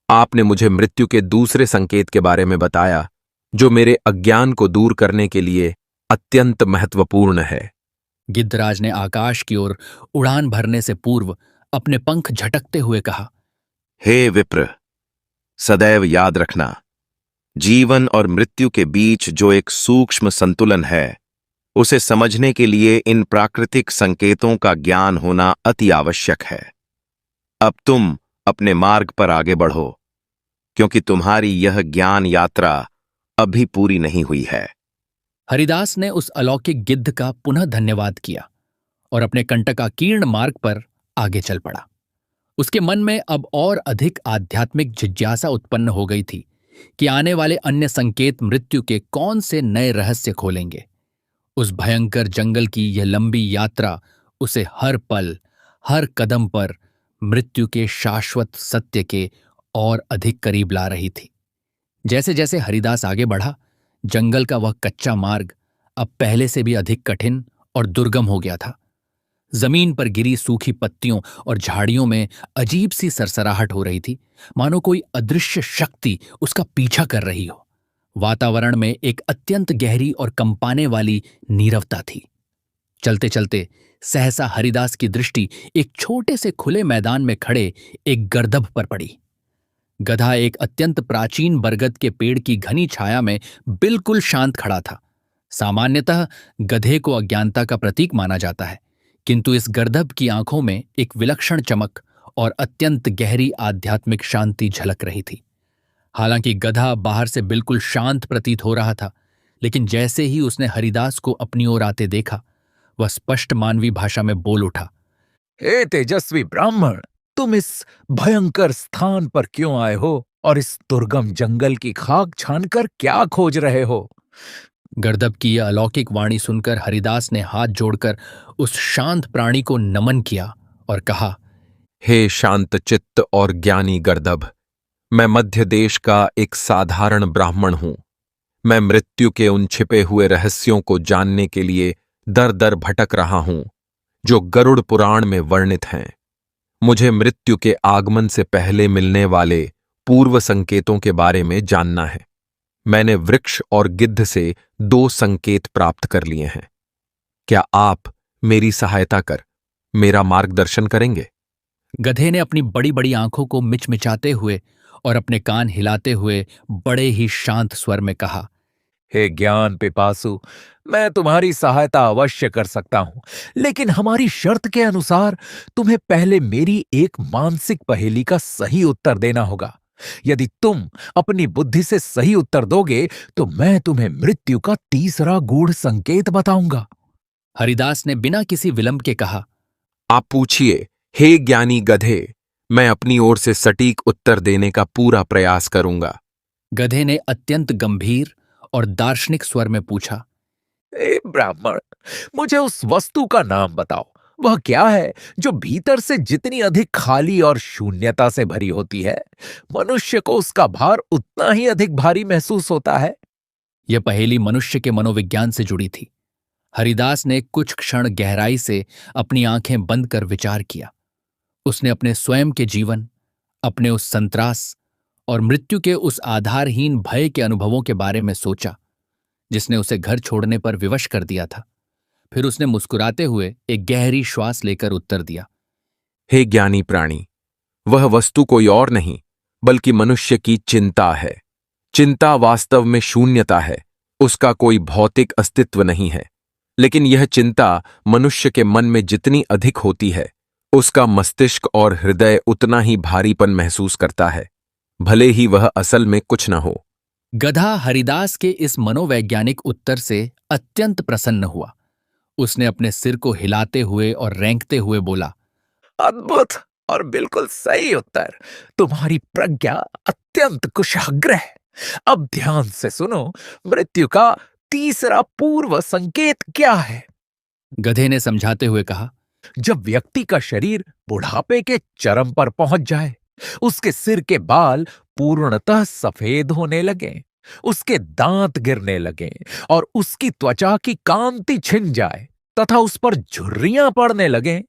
आपने मुझे मृत्यु के दूसरे संकेत के बारे में बताया, जो मेरे अज्ञान को दूर करने के लिए अत्यंत महत्वपूर्ण है। गिद्धराज ने आकाश की ओर उड़ान भरने से पूर्व अपने पंख झटकते हुए कहा, हे विप्र, सदैव याद रखना, जीवन और मृत्यु के बीच जो एक सूक्ष्म संतुलन है, उसे समझने के लिए इन प्राकृतिक संकेतों का ज्ञान होना अति आवश्यक है। अब तुम अपने मार्ग पर आगे बढ़ो, क्योंकि तुम्हारी यह ज्ञान यात्रा अभी पूरी नहीं हुई है। हरिदास ने उस अलौकिक गिद्ध का पुनः धन्यवाद किया और अपने कंटकाकीर्ण मार्ग पर आगे चल पड़ा। उसके मन में अब और अधिक आध्यात्मिक जिज्ञासा उत्पन्न हो गई थी कि आने वाले अन्य संकेत मृत्यु के कौन से नए रहस्य खोलेंगे। उस भयंकर जंगल की यह लंबी यात्रा उसे हर पल, हर कदम पर मृत्यु के शाश्वत सत्य के और अधिक करीब ला रही थी। जैसे जैसे हरिदास आगे बढ़ा, जंगल का वह कच्चा मार्ग अब पहले से भी अधिक कठिन और दुर्गम हो गया था। जमीन पर गिरी सूखी पत्तियों और झाड़ियों में अजीब सी सरसराहट हो रही थी, मानो कोई अदृश्य शक्ति उसका पीछा कर रही हो। वातावरण में एक अत्यंत गहरी और कंपाने वाली नीरवता थी। चलते चलते सहसा हरिदास की दृष्टि एक छोटे से खुले मैदान में खड़े एक गर्दभ पर पड़ी। गधा एक अत्यंत प्राचीन बरगद के पेड़ की घनी छाया में बिल्कुल शांत खड़ा था। सामान्यतः गधे को अज्ञानता का प्रतीक माना जाता है, किंतु इस गर्दभ की आंखों में एक विलक्षण चमक और अत्यंत गहरी आध्यात्मिक शांति झलक रही थी। हालांकि गधा बाहर से बिल्कुल शांत प्रतीत हो रहा था, लेकिन जैसे ही उसने हरिदास को अपनी ओर आते देखा, वह स्पष्ट मानवी भाषा में बोल उठा, हे तेजस्वी ब्राह्मण, तुम इस भयंकर स्थान पर क्यों आए हो और इस दुर्गम जंगल की खाक छानकर क्या खोज रहे हो? गर्दभ की यह अलौकिक वाणी सुनकर हरिदास ने हाथ जोड़कर उस शांत प्राणी को नमन किया और कहा, हे शांत चित्त और ज्ञानी गर्दभ, मैं मध्य देश का एक साधारण ब्राह्मण हूं। मैं मृत्यु के उन छिपे हुए रहस्यों को जानने के लिए दर दर भटक रहा हूं, जो गरुड़ पुराण में वर्णित हैं। मुझे मृत्यु के आगमन से पहले मिलने वाले पूर्व संकेतों के बारे में जानना है। मैंने वृक्ष और गिद्ध से 2 संकेत प्राप्त कर लिए हैं। क्या आप मेरी सहायता कर मेरा मार्गदर्शन करेंगे? गधे ने अपनी बड़ी बड़ी आंखों को मिचमिचाते हुए और अपने कान हिलाते हुए बड़े ही शांत स्वर में कहा, हे ज्ञान पिपासु, मैं तुम्हारी सहायता अवश्य कर सकता हूं, लेकिन हमारी शर्त के अनुसार तुम्हें पहले मेरी एक मानसिक पहेली का सही उत्तर देना होगा। यदि तुम अपनी बुद्धि से सही उत्तर दोगे तो मैं तुम्हें मृत्यु का तीसरा गूढ़ संकेत बताऊंगा। हरिदास ने बिना किसी विलंब के कहा, आप पूछिए, हे ज्ञानी गधे, मैं अपनी ओर से सटीक उत्तर देने का पूरा प्रयास करूंगा। गधे ने अत्यंत गंभीर और दार्शनिक स्वर में पूछा, ए ब्राह्मण, मुझे उस वस्तु का नाम बताओ। वह क्या है जो भीतर से जितनी अधिक खाली और शून्यता से भरी होती है, मनुष्य को उसका भार उतना ही अधिक भारी महसूस होता है। यह पहेली मनुष्य के मनोविज्ञान से जुड़ी थी। हरिदास ने कुछ क्षण गहराई से अपनी आंखें बंद कर विचार किया। उसने अपने स्वयं के जीवन, अपने उस संत्रास और मृत्यु के उस आधारहीन भय के अनुभवों के बारे में सोचा जिसने उसे घर छोड़ने पर विवश कर दिया था। फिर उसने मुस्कुराते हुए एक गहरी श्वास लेकर उत्तर दिया, हे ज्ञानी प्राणी, वह वस्तु कोई और नहीं बल्कि मनुष्य की चिंता है। चिंता वास्तव में शून्यता है, उसका कोई भौतिक अस्तित्व नहीं है। लेकिन यह चिंता मनुष्य के मन में जितनी अधिक होती है, उसका मस्तिष्क और हृदय उतना ही भारीपन महसूस करता है, भले ही वह असल में कुछ न हो। गधा हरिदास के इस मनोवैज्ञानिक उत्तर से अत्यंत प्रसन्न हुआ। उसने अपने सिर को हिलाते हुए और रेंकते हुए बोला, अद्भुत और बिल्कुल सही उत्तर। तुम्हारी प्रज्ञा अत्यंत कुशाग्र है। अब ध्यान से सुनो, मृत्यु का तीसरा पूर्व संकेत क्या है? गधे ने समझाते हुए कहा, जब व्यक्ति का शरीर बुढ़ापे के चरम पर पहुंच जाए, उसके सिर के बाल पूर्णतः सफेद होने लगे, उसके दांत गिरने लगे और उसकी त्वचा की कांति छिन जाए तथा उस पर झुर्रियां पड़ने लगे,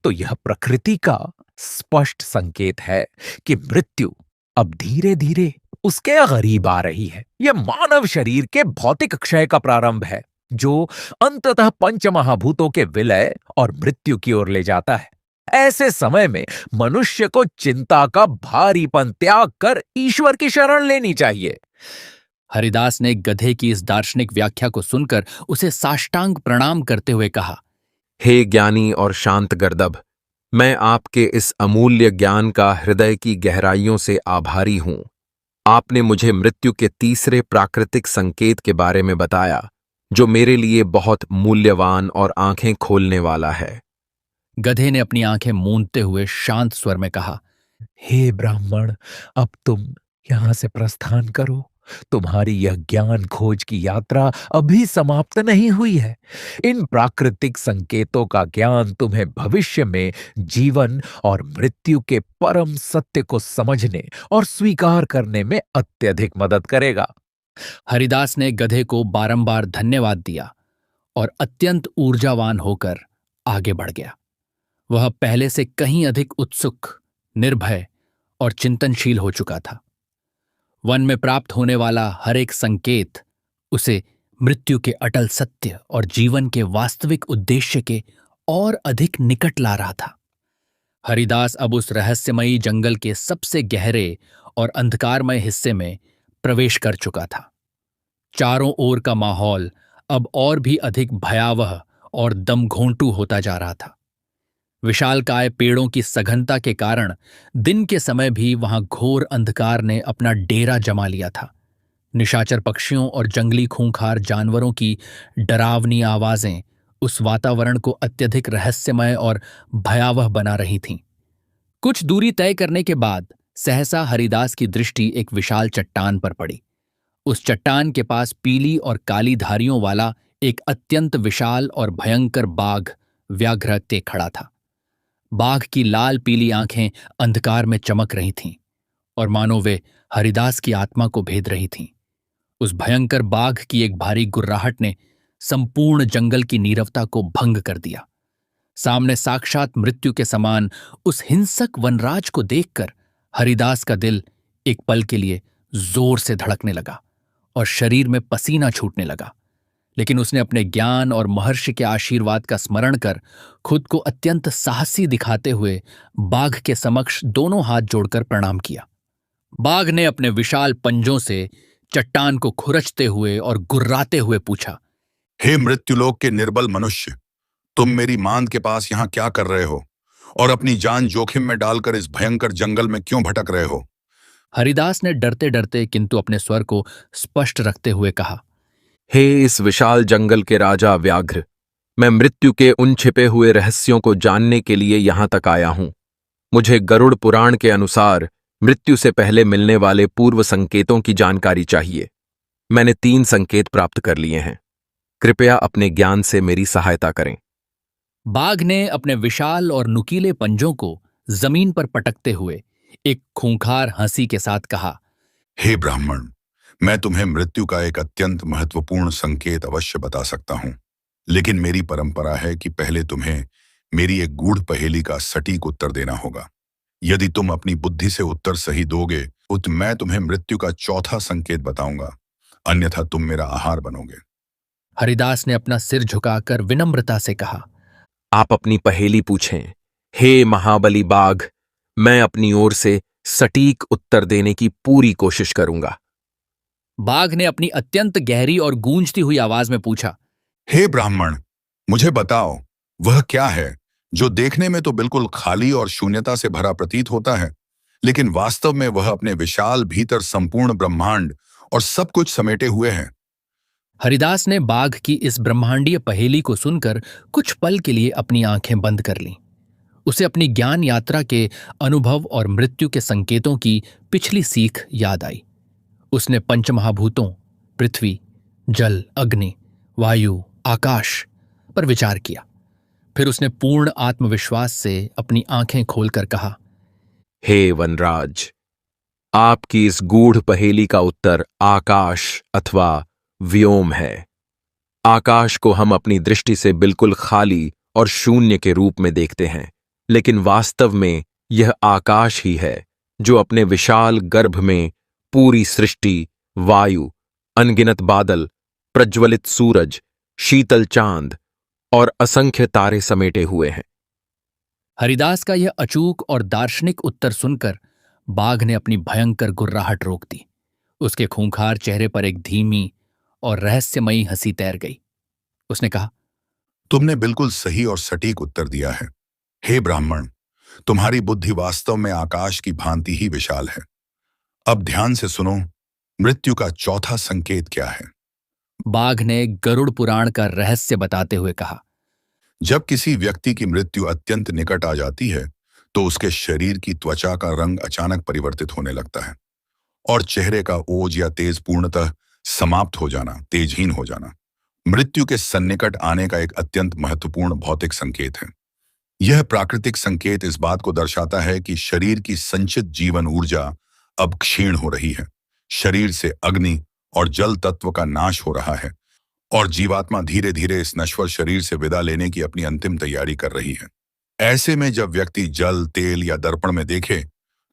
तो यह प्रकृति का स्पष्ट संकेत है कि मृत्यु अब धीरे धीरे उसके करीब आ रही है। यह मानव शरीर के भौतिक क्षय का प्रारंभ है, जो अंततः पंच महाभूतों के विलय और मृत्यु की ओर ले जाता है। ऐसे समय में मनुष्य को चिंता का भारीपन त्याग कर ईश्वर की शरण लेनी चाहिए। हरिदास ने गधे की इस दार्शनिक व्याख्या को सुनकर उसे साष्टांग प्रणाम करते हुए कहा, हे ज्ञानी और शांत गर्दभ, मैं आपके इस अमूल्य ज्ञान का हृदय की गहराइयों से आभारी हूं। आपने मुझे मृत्यु के तीसरे प्राकृतिक संकेत के बारे में बताया, जो मेरे लिए बहुत मूल्यवान और आंखें खोलने वाला है। गधे ने अपनी आंखें मूंदते हुए शांत स्वर में कहा, हे ब्राह्मण, अब तुम यहां से प्रस्थान करो। तुम्हारी यह ज्ञान खोज की यात्रा अभी समाप्त नहीं हुई है। इन प्राकृतिक संकेतों का ज्ञान तुम्हें भविष्य में जीवन और मृत्यु के परम सत्य को समझने और स्वीकार करने में अत्यधिक मदद करेगा। हरिदास ने गधे को बारंबार धन्यवाद दिया और अत्यंत ऊर्जावान होकर आगे बढ़ गया। वह पहले से कहीं अधिक उत्सुक, निर्भय और चिंतनशील हो चुका था। वन में प्राप्त होने वाला हर एक संकेत उसे मृत्यु के अटल सत्य और जीवन के वास्तविक उद्देश्य के और अधिक निकट ला रहा था। हरिदास अब उस रहस्यमयी जंगल के सबसे गहरे और अंधकारमय हिस्से में प्रवेश कर चुका था। चारों ओर का माहौल अब और भी अधिक भयावह और दमघोंटू होता जा रहा था। विशालकाय पेड़ों की सघनता के कारण दिन के समय भी वहां घोर अंधकार ने अपना डेरा जमा लिया था। निशाचर पक्षियों और जंगली खूंखार जानवरों की डरावनी आवाजें उस वातावरण को अत्यधिक रहस्यमय और भयावह बना रही थीं। कुछ दूरी तय करने के बाद सहसा हरिदास की दृष्टि एक विशाल चट्टान पर पड़ी। उस चट्टान के पास पीली और काली धारियों वाला एक अत्यंत विशाल और भयंकर बाघ व्याघ्र खड़ा था। बाघ की लाल पीली आंखें अंधकार में चमक रही थीं और मानो वे हरिदास की आत्मा को भेद रही थीं। उस भयंकर बाघ की एक भारी गुर्राहट ने संपूर्ण जंगल की नीरवता को भंग कर दिया। सामने साक्षात मृत्यु के समान उस हिंसक वनराज को देखकर हरिदास का दिल एक पल के लिए जोर से धड़कने लगा और शरीर में पसीना छूटने लगा। लेकिन उसने अपने ज्ञान और महर्षि के आशीर्वाद का स्मरण कर खुद को अत्यंत साहसी दिखाते हुए बाघ के समक्ष दोनों हाथ जोड़कर प्रणाम किया। बाघ ने अपने विशाल पंजों से चट्टान को खुरचते हुए और गुर्राते हुए पूछा, हे मृत्युलोक के निर्बल मनुष्य, तुम मेरी मांद के पास यहाँ क्या कर रहे हो और अपनी जान जोखिम में डालकर इस भयंकर जंगल में क्यों भटक रहे हो? हरिदास ने डरते डरते किंतु अपने स्वर को स्पष्ट रखते हुए कहा, हे इस विशाल जंगल के राजा व्याघ्र, मैं मृत्यु के उन छिपे हुए रहस्यों को जानने के लिए यहां तक आया हूं। मुझे गरुड़ पुराण के अनुसार मृत्यु से पहले मिलने वाले पूर्व संकेतों की जानकारी चाहिए। मैंने 3 संकेत प्राप्त कर लिए हैं। कृपया अपने ज्ञान से मेरी सहायता करें। बाघ ने अपने विशाल और नुकीले पंजों को जमीन पर पटकते हुए एक खूंखार हंसी के साथ कहा, हे ब्राह्मण, मैं तुम्हें मृत्यु का एक अत्यंत महत्वपूर्ण संकेत अवश्य बता सकता हूं, लेकिन मेरी परंपरा है कि पहले तुम्हें मेरी एक गूढ़ पहेली का सटीक उत्तर देना होगा। यदि तुम अपनी बुद्धि से उत्तर सही दोगे तो मैं तुम्हें मृत्यु का चौथा संकेत बताऊंगा, अन्यथा तुम मेरा आहार बनोगे। हरिदास ने अपना सिर झुकाकर विनम्रता से कहा, आप अपनी पहेली पूछें। हे महाबली बाघ, मैं अपनी ओर से सटीक उत्तर देने की पूरी कोशिश करूंगा। बाघ ने अपनी अत्यंत गहरी और गूंजती हुई आवाज में पूछा, हे ब्राह्मण, मुझे बताओ, वह क्या है जो देखने में तो बिल्कुल खाली और शून्यता से भरा प्रतीत होता है, लेकिन वास्तव में वह अपने विशाल भीतर संपूर्ण ब्रह्मांड और सब कुछ समेटे हुए है? हरिदास ने बाघ की इस ब्रह्मांडीय पहेली को सुनकर कुछ पल के लिए अपनी आंखें बंद कर लीं। उसे अपनी ज्ञान यात्रा के अनुभव और मृत्यु के संकेतों की पिछली सीख याद आई। उसने पंचमहाभूतों पृथ्वी, जल, अग्नि, वायु, आकाश पर विचार किया। फिर उसने पूर्ण आत्मविश्वास से अपनी आंखें खोलकर कहा, हे वनराज, आपकी इस गूढ़ पहेली का उत्तर आकाश अथवा व्योम है। आकाश को हम अपनी दृष्टि से बिल्कुल खाली और शून्य के रूप में देखते हैं, लेकिन वास्तव में यह आकाश ही है जो अपने विशाल गर्भ में पूरी सृष्टि, वायु, अनगिनत बादल, प्रज्वलित सूरज, शीतल चांद और असंख्य तारे समेटे हुए हैं। हरिदास का यह अचूक और दार्शनिक उत्तर सुनकर बाघ ने अपनी भयंकर गुर्राहट रोक दी। उसके खूंखार चेहरे पर एक धीमी और रहस्यमयी हंसी तैर गई। उसने कहा, तुमने बिल्कुल सही और सटीक उत्तर दिया है। हे ब्राह्मण, तुम्हारी बुद्धि वास्तव में आकाश की भांति ही विशाल है। अब ध्यान से सुनो, मृत्यु का चौथा संकेत क्या है? बाघ ने गरुड़ पुराण का रहस्य बताते हुए कहा, जब किसी व्यक्ति की मृत्यु अत्यंत निकट आ जाती है तो उसके शरीर की त्वचा का रंग अचानक परिवर्तित होने लगता है और चेहरे का ओज या तेज पूर्णतः समाप्त हो जाना, तेजहीन हो जाना मृत्यु के सन्निकट आने का एक अत्यंत महत्वपूर्ण भौतिक संकेत है। यह प्राकृतिक संकेत इस बात को दर्शाता है कि शरीर की संचित जीवन ऊर्जा अब क्षीण हो रही है, शरीर से अग्नि और जल तत्व का नाश हो रहा है और जीवात्मा धीरे धीरे इस नश्वर शरीर से विदा लेने की अपनी अंतिम तैयारी कर रही है। ऐसे में जब व्यक्ति जल, तेल या दर्पण में देखे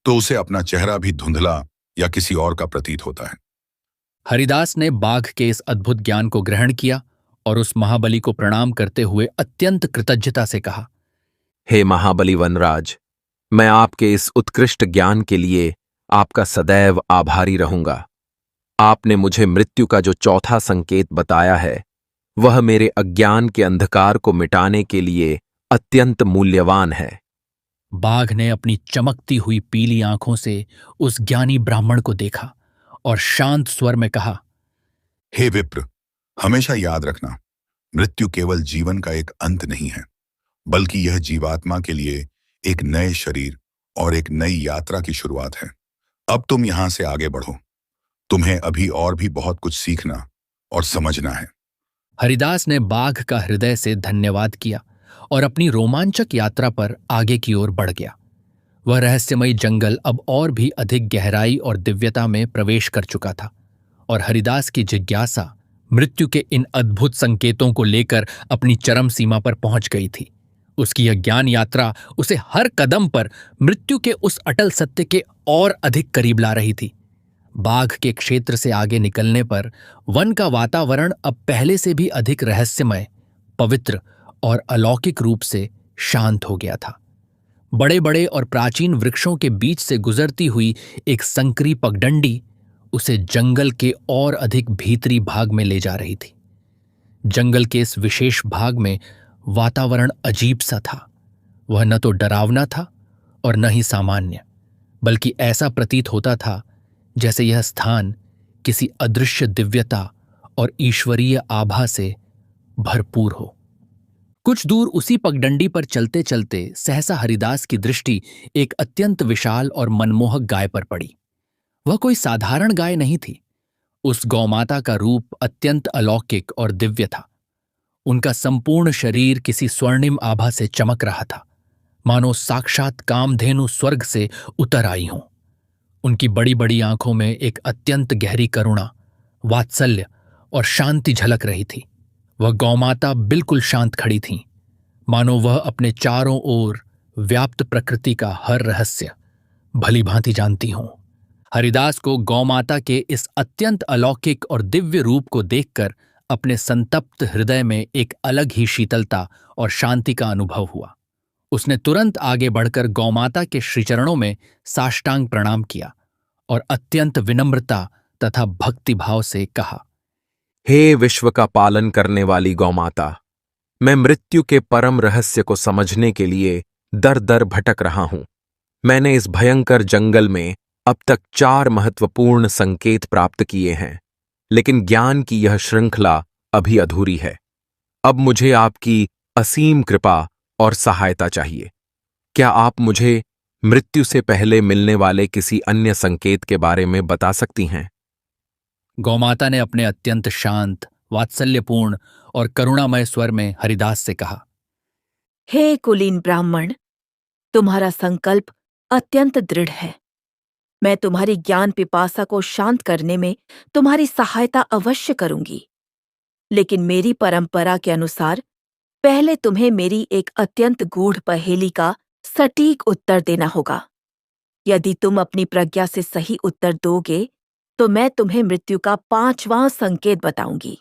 तो उसे अपना चेहरा भी धुंधला या किसी और का प्रतीत होता है। हरिदास ने बाघ के इस अद्भुत ज्ञान को ग्रहण किया और उस महाबली को प्रणाम करते हुए अत्यंत कृतज्ञता से कहा, हे महाबली वनराज, मैं आपके इस उत्कृष्ट ज्ञान के लिए आपका सदैव आभारी रहूंगा। आपने मुझे मृत्यु का जो चौथा संकेत बताया है, वह मेरे अज्ञान के अंधकार को मिटाने के लिए अत्यंत मूल्यवान है। बाघ ने अपनी चमकती हुई पीली आंखों से उस ज्ञानी ब्राह्मण को देखा और शांत स्वर में कहा, हे विप्र, हमेशा याद रखना, मृत्यु केवल जीवन का एक अंत नहीं है, बल्कि यह जीवात्मा के लिए एक नए शरीर और एक नई यात्रा की शुरुआत है। अब तुम यहां से आगे बढ़ो, तुम्हें अभी और भी बहुत कुछ सीखना और समझना है। हरिदास ने बाघ का हृदय से धन्यवाद किया और अपनी रोमांचक यात्रा पर आगे की ओर बढ़ गया। वह रहस्यमयी जंगल अब और भी अधिक गहराई और दिव्यता में प्रवेश कर चुका था और हरिदास की जिज्ञासा मृत्यु के इन अद्भुत संकेतों को लेकर अपनी चरम सीमा पर पहुंच गई थी। उसकी यह ज्ञान यात्रा उसे हर कदम पर मृत्यु के उस अटल सत्य के और अधिक करीब ला रही थी। बाघ के क्षेत्र से आगे निकलने पर वन का वातावरण अब पहले से भी अधिक रहस्यमय, पवित्र और अलौकिक रूप से शांत हो गया था। बड़े बड़े और प्राचीन वृक्षों के बीच से गुजरती हुई एक संकरी पगडंडी उसे जंगल के और अधिक भीतरी भाग में ले जा रही थी। जंगल के इस विशेष भाग में वातावरण अजीब सा था। वह न तो डरावना था और न ही सामान्य, बल्कि ऐसा प्रतीत होता था जैसे यह स्थान किसी अदृश्य दिव्यता और ईश्वरीय आभा से भरपूर हो। कुछ दूर उसी पगडंडी पर चलते चलते सहसा हरिदास की दृष्टि एक अत्यंत विशाल और मनमोहक गाय पर पड़ी। वह कोई साधारण गाय नहीं थी। उस गौमाता का रूप अत्यंत अलौकिक और दिव्य था। उनका संपूर्ण शरीर किसी स्वर्णिम आभा से चमक रहा था, मानो साक्षात कामधेनु स्वर्ग से उतर आई हों। उनकी बड़ी बड़ी आंखों में एक अत्यंत गहरी करुणा, वात्सल्य और शांति झलक रही थी। वह गौमाता बिल्कुल शांत खड़ी थीं, मानो वह अपने चारों ओर व्याप्त प्रकृति का हर रहस्य भली भांति जानती हों। हरिदास को गौमाता के इस अत्यंत अलौकिक और दिव्य रूप को देखकर अपने संतप्त हृदय में एक अलग ही शीतलता और शांति का अनुभव हुआ। उसने तुरंत आगे बढ़कर गौमाता के श्रीचरणों में साष्टांग प्रणाम किया और अत्यंत विनम्रता तथा भक्तिभाव से कहा, हे विश्व का पालन करने वाली गौमाता, मैं मृत्यु के परम रहस्य को समझने के लिए दर दर भटक रहा हूं। मैंने इस भयंकर जंगल में अब तक 4 महत्वपूर्ण संकेत प्राप्त किए हैं, लेकिन ज्ञान की यह श्रृंखला अभी अधूरी है। अब मुझे आपकी असीम कृपा और सहायता चाहिए। क्या आप मुझे मृत्यु से पहले मिलने वाले किसी अन्य संकेत के बारे में बता सकती हैं? गौमाता ने अपने अत्यंत शांत, वात्सल्यपूर्ण और करुणामय स्वर में हरिदास से कहा, हे कुलीन ब्राह्मण, तुम्हारा संकल्प अत्यंत दृढ़ है। मैं तुम्हारी ज्ञान पिपासा को शांत करने में तुम्हारी सहायता अवश्य करूंगी, लेकिन मेरी परंपरा के अनुसार पहले तुम्हें मेरी एक अत्यंत गूढ़ पहेली का सटीक उत्तर देना होगा। यदि तुम अपनी प्रज्ञा से सही उत्तर दोगे तो मैं तुम्हें मृत्यु का 5वां संकेत बताऊंगी।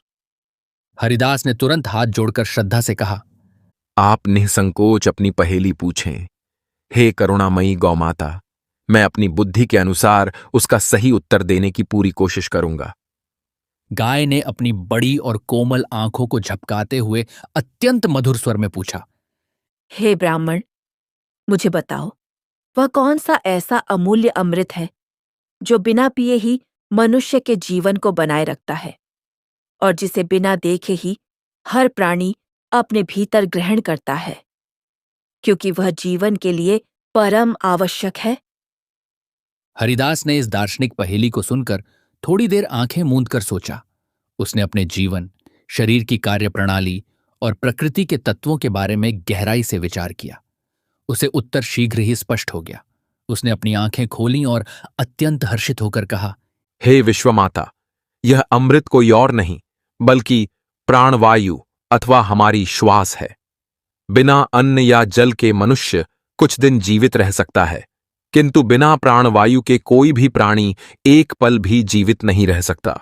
हरिदास ने तुरंत हाथ जोड़कर श्रद्धा से कहा, आप निसंकोच अपनी पहेली पूछें। हे करुणामयी गौमाता, मैं अपनी बुद्धि के अनुसार उसका सही उत्तर देने की पूरी कोशिश करूंगा। गाय ने अपनी बड़ी और कोमल आंखों को झपकाते हुए अत्यंत मधुर स्वर में पूछा, हे ब्राह्मण, मुझे बताओ, वह कौन सा ऐसा अमूल्य अमृत है जो बिना पिए ही मनुष्य के जीवन को बनाए रखता है और जिसे बिना देखे ही हर प्राणी अपने भीतर ग्रहण करता है, क्योंकि वह जीवन के लिए परम आवश्यक है? हरिदास ने इस दार्शनिक पहेली को सुनकर थोड़ी देर आंखें मूंदकर सोचा। उसने अपने जीवन, शरीर की कार्यप्रणाली और प्रकृति के तत्वों के बारे में गहराई से विचार किया। उसे उत्तर शीघ्र ही स्पष्ट हो गया। उसने अपनी आंखें खोलीं और अत्यंत हर्षित होकर कहा, हे विश्वमाता, यह अमृत कोई और नहीं बल्कि प्राणवायु अथवा हमारी श्वास है। बिना अन्न या जल के मनुष्य कुछ दिन जीवित रह सकता है, किंतु बिना प्राणवायु के कोई भी प्राणी एक पल भी जीवित नहीं रह सकता।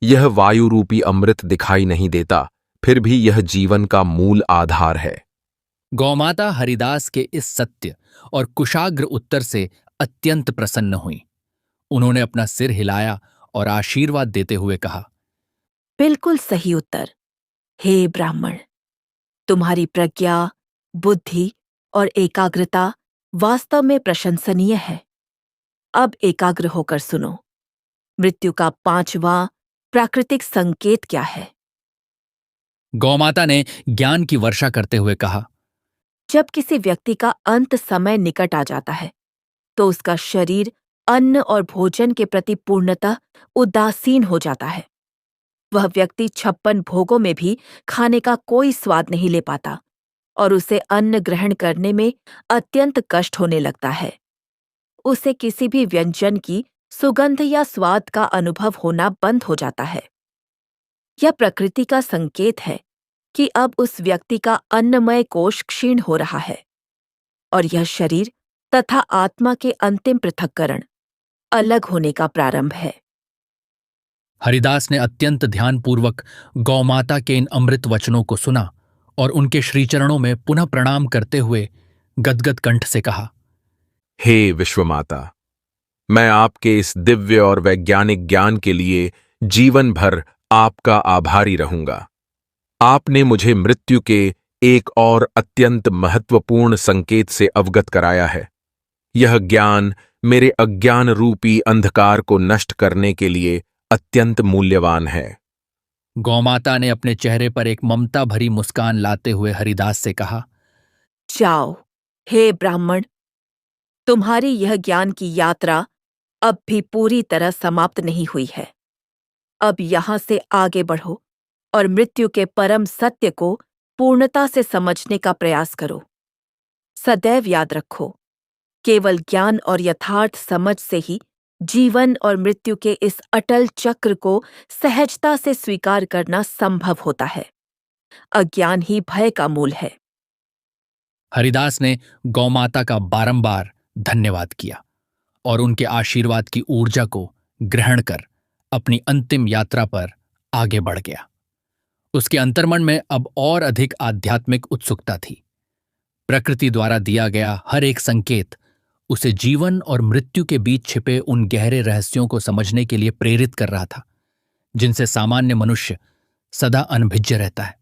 यह वायु रूपी अमृत दिखाई नहीं देता, फिर भी यह जीवन का मूल आधार है। गौमाता हरिदास के इस सत्य और कुशाग्र उत्तर से अत्यंत प्रसन्न हुई। उन्होंने अपना सिर हिलाया और आशीर्वाद देते हुए कहा, बिल्कुल सही उत्तर, हे ब्राह्मण। तुम्हारी प्रज्ञा, बुद्धि और एकाग्रता वास्तव में प्रशंसनीय है। अब एकाग्र होकर सुनो, मृत्यु का 5वां प्राकृतिक संकेत क्या है? गौमाता ने ज्ञान की वर्षा करते हुए कहा, जब किसी व्यक्ति का अंत समय निकट आ जाता है तो उसका शरीर अन्न और भोजन के प्रति पूर्णतः उदासीन हो जाता है। वह व्यक्ति 56 भोगों में भी खाने का कोई स्वाद नहीं ले पाता और उसे अन्न ग्रहण करने में अत्यंत कष्ट होने लगता है। उसे किसी भी व्यंजन की सुगंध या स्वाद का अनुभव होना बंद हो जाता है। यह प्रकृति का संकेत है कि अब उस व्यक्ति का अन्नमय कोश क्षीण हो रहा है और यह शरीर तथा आत्मा के अंतिम पृथक्करण, अलग होने का प्रारंभ है। हरिदास ने अत्यंत ध्यानपूर्वक गौमाता के इन अमृत वचनों को सुना और उनके श्रीचरणों में पुनः प्रणाम करते हुए गदगद कंठ से कहा, हे विश्वमाता, मैं आपके इस दिव्य और वैज्ञानिक ज्ञान के लिए जीवन भर आपका आभारी रहूंगा। आपने मुझे मृत्यु के एक और अत्यंत महत्वपूर्ण संकेत से अवगत कराया है। यह ज्ञान मेरे अज्ञान रूपी अंधकार को नष्ट करने के लिए अत्यंत मूल्यवान है। गौमाता ने अपने चेहरे पर एक ममता भरी मुस्कान लाते हुए हरिदास से कहा, जाओ, हे ब्राह्मण, तुम्हारी यह ज्ञान की यात्रा अब भी पूरी तरह समाप्त नहीं हुई है। अब यहां से आगे बढ़ो और मृत्यु के परम सत्य को पूर्णता से समझने का प्रयास करो। सदैव याद रखो, केवल ज्ञान और यथार्थ समझ से ही जीवन और मृत्यु के इस अटल चक्र को सहजता से स्वीकार करना संभव होता है। अज्ञान ही भय का मूल है। हरिदास ने गौमाता का बारंबार धन्यवाद किया और उनके आशीर्वाद की ऊर्जा को ग्रहण कर अपनी अंतिम यात्रा पर आगे बढ़ गया। उसके अंतर्मन में अब और अधिक आध्यात्मिक उत्सुकता थी। प्रकृति द्वारा दिया गया हर एक संकेत उसे जीवन और मृत्यु के बीच छिपे उन गहरे रहस्यों को समझने के लिए प्रेरित कर रहा था, जिनसे सामान्य मनुष्य सदा अनभिज्ञ रहता है।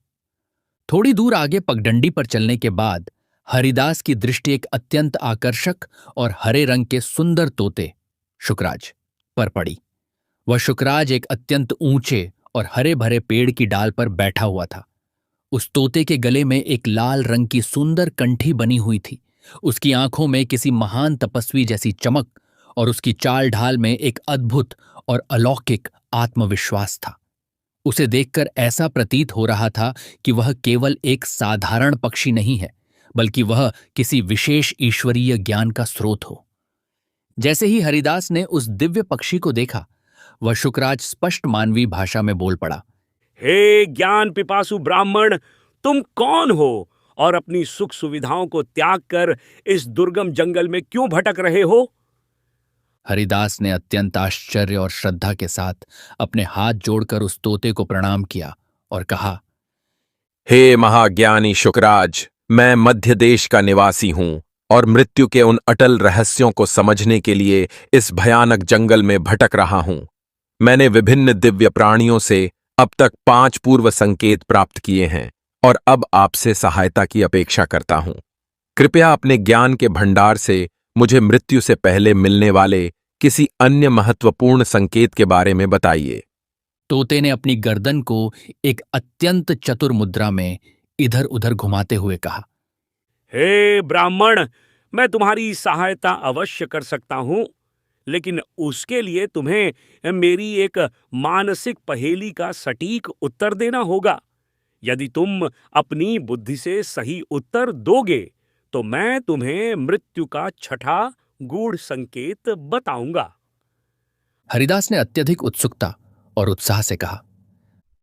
थोड़ी दूर आगे पगडंडी पर चलने के बाद हरिदास की दृष्टि एक अत्यंत आकर्षक और हरे रंग के सुंदर तोते शुकराज पर पड़ी। वह शुकराज एक अत्यंत ऊंचे और हरे भरे पेड़ की डाल पर बैठा हुआ था। उस तोते के गले में एक लाल रंग की सुंदर कंठी बनी हुई थी। उसकी आंखों में किसी महान तपस्वी जैसी चमक और उसकी चाल ढाल में एक अद्भुत और अलौकिक आत्मविश्वास था। उसे देखकर ऐसा प्रतीत हो रहा था कि वह केवल एक साधारण पक्षी नहीं है, बल्कि वह किसी विशेष ईश्वरीय ज्ञान का स्रोत हो। जैसे ही हरिदास ने उस दिव्य पक्षी को देखा, वह शुकराज स्पष्ट मानवीय भाषा में बोल पड़ा, हे ज्ञान पिपासु ब्राह्मण, तुम कौन हो और अपनी सुख सुविधाओं को त्याग कर इस दुर्गम जंगल में क्यों भटक रहे हो? हरिदास ने अत्यंत आश्चर्य और श्रद्धा के साथ अपने हाथ जोड़कर उस तोते को प्रणाम किया और कहा, हे महाज्ञानी शुकराज, मैं मध्य देश का निवासी हूं और मृत्यु के उन अटल रहस्यों को समझने के लिए इस भयानक जंगल में भटक रहा हूं। मैंने विभिन्न दिव्य प्राणियों से अब तक 5 पूर्व संकेत प्राप्त किए हैं और अब आपसे सहायता की अपेक्षा करता हूं। कृपया अपने ज्ञान के भंडार से मुझे मृत्यु से पहले मिलने वाले किसी अन्य महत्वपूर्ण संकेत के बारे में बताइए। तोते ने अपनी गर्दन को एक अत्यंत चतुर मुद्रा में इधर उधर घुमाते हुए कहा, हे ब्राह्मण, मैं तुम्हारी सहायता अवश्य कर सकता हूं, लेकिन उसके लिए तुम्हें मेरी एक मानसिक पहेली का सटीक उत्तर देना होगा। यदि तुम अपनी बुद्धि से सही उत्तर दोगे तो मैं तुम्हें मृत्यु का छठा गूढ़ संकेत बताऊंगा। हरिदास ने अत्यधिक उत्सुकता और उत्साह से कहा,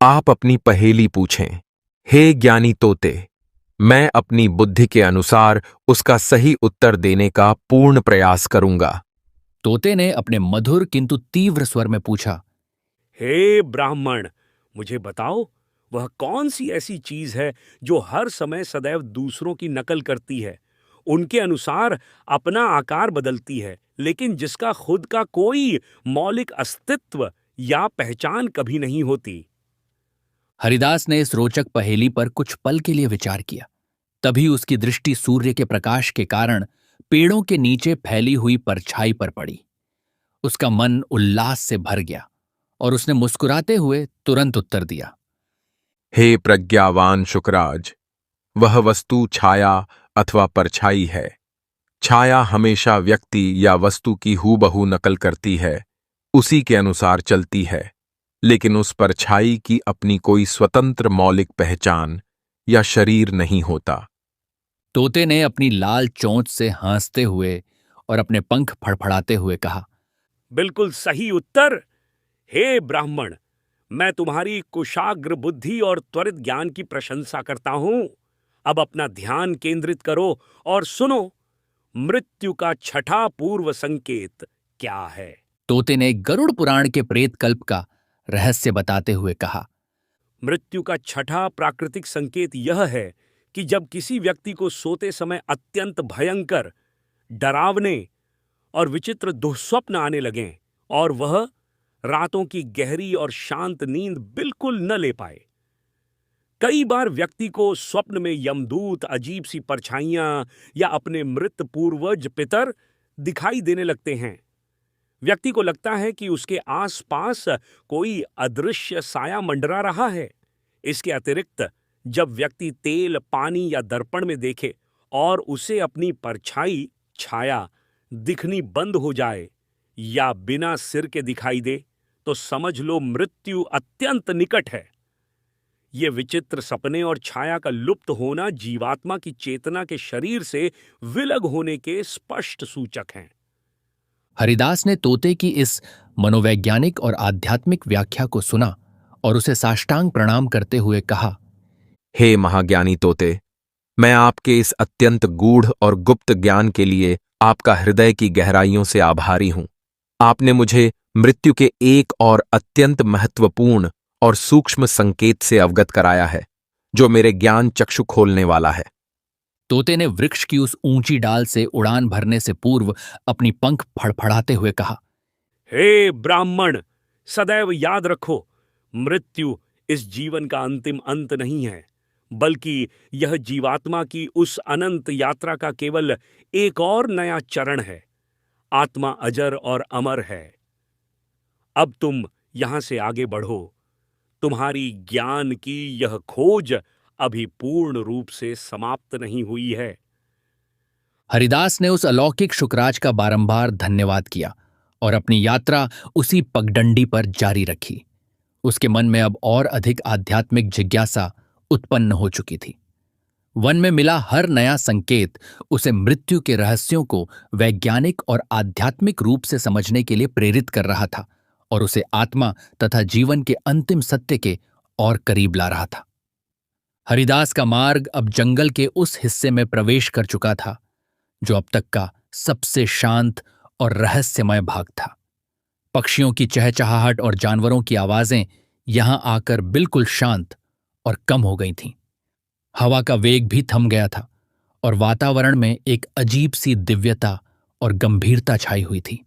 आप अपनी पहेली पूछें, हे ज्ञानी तोते। मैं अपनी बुद्धि के अनुसार उसका सही उत्तर देने का पूर्ण प्रयास करूंगा। तोते ने अपने मधुर किंतु तीव्र स्वर में पूछा, हे ब्राह्मण, मुझे बताओ, वह कौन सी ऐसी चीज है जो हर समय सदैव दूसरों की नकल करती है, उनके अनुसार अपना आकार बदलती है, लेकिन जिसका खुद का कोई मौलिक अस्तित्व या पहचान कभी नहीं होती? हरिदास ने इस रोचक पहेली पर कुछ पल के लिए विचार किया। तभी उसकी दृष्टि सूर्य के प्रकाश के कारण पेड़ों के नीचे फैली हुई परछाई पर पड़ी। उसका मन उल्लास से भर गया और उसने मुस्कुराते हुए तुरंत उत्तर दिया, हे प्रज्ञावान शुकराज, वह वस्तु छाया अथवा परछाई है। छाया हमेशा व्यक्ति या वस्तु की हूबहू नकल करती है, उसी के अनुसार चलती है, लेकिन उस परछाई की अपनी कोई स्वतंत्र मौलिक पहचान या शरीर नहीं होता। तोते ने अपनी लाल चोंच से हंसते हुए और अपने पंख फड़फड़ाते हुए कहा, बिल्कुल सही उत्तर। हे ब्राह्मण, मैं तुम्हारी कुशाग्र बुद्धि और त्वरित ज्ञान की प्रशंसा करता हूं। अब अपना ध्यान केंद्रित करो और सुनो, मृत्यु का छठा पूर्व संकेत क्या है? तोते ने गरुड़ पुराण के प्रेत कल्प का रहस्य बताते हुए कहा, मृत्यु का छठा प्राकृतिक संकेत यह है कि जब किसी व्यक्ति को सोते समय अत्यंत भयंकर, डरावने और विचित्र दुःस्वप्न आने लगें और वह रातों की गहरी और शांत नींद बिल्कुल न ले पाए। कई बार व्यक्ति को स्वप्न में यमदूत, अजीब सी परछाइयां या अपने मृत पूर्वज पितर दिखाई देने लगते हैं। व्यक्ति को लगता है कि उसके आसपास कोई अदृश्य साया मंडरा रहा है। इसके अतिरिक्त जब व्यक्ति तेल, पानी या दर्पण में देखे और उसे अपनी परछाई, छाया दिखनी बंद हो जाए या बिना सिर के दिखाई दे, तो समझ लो मृत्यु अत्यंत निकट है। ये विचित्र सपने और छाया का लुप्त होना जीवात्मा की चेतना के शरीर से विलग होने के स्पष्ट सूचक हैं। हरिदास ने तोते की इस मनोवैज्ञानिक और आध्यात्मिक व्याख्या को सुना और उसे साष्टांग प्रणाम करते हुए कहा, हे महाज्ञानी तोते, मैं आपके इस अत्यंत गूढ़ और गुप्त ज्ञान के लिए आपका हृदय की गहराइयों से आभारी हूं। आपने मुझे मृत्यु के एक और अत्यंत महत्वपूर्ण और सूक्ष्म संकेत से अवगत कराया है, जो मेरे ज्ञान चक्षु खोलने वाला है। तोते ने वृक्ष की उस ऊंची डाल से उड़ान भरने से पूर्व अपनी पंख फड़फड़ाते हुए कहा, हे ब्राह्मण, सदैव याद रखो, मृत्यु इस जीवन का अंतिम अंत नहीं है, बल्कि यह जीवात्मा की उस अनंत यात्रा का केवल एक और नया चरण है। आत्मा अजर और अमर है। अब तुम यहां से आगे बढ़ो। तुम्हारी ज्ञान की यह खोज अभी पूर्ण रूप से समाप्त नहीं हुई है। हरिदास ने उस अलौकिक शुकराज का बारंबार धन्यवाद किया और अपनी यात्रा उसी पगडंडी पर जारी रखी। उसके मन में अब और अधिक आध्यात्मिक जिज्ञासा उत्पन्न हो चुकी थी। वन में मिला हर नया संकेत उसे मृत्यु के रहस्यों को वैज्ञानिक और आध्यात्मिक रूप से समझने के लिए प्रेरित कर रहा था और उसे आत्मा तथा जीवन के अंतिम सत्य के और करीब ला रहा था। हरिदास का मार्ग अब जंगल के उस हिस्से में प्रवेश कर चुका था जो अब तक का सबसे शांत और रहस्यमय भाग था। पक्षियों की चहचहाहट और जानवरों की आवाजें यहां आकर बिल्कुल शांत और कम हो गई थीं। हवा का वेग भी थम गया था और वातावरण में एक अजीब सी दिव्यता और गंभीरता छाई हुई थी।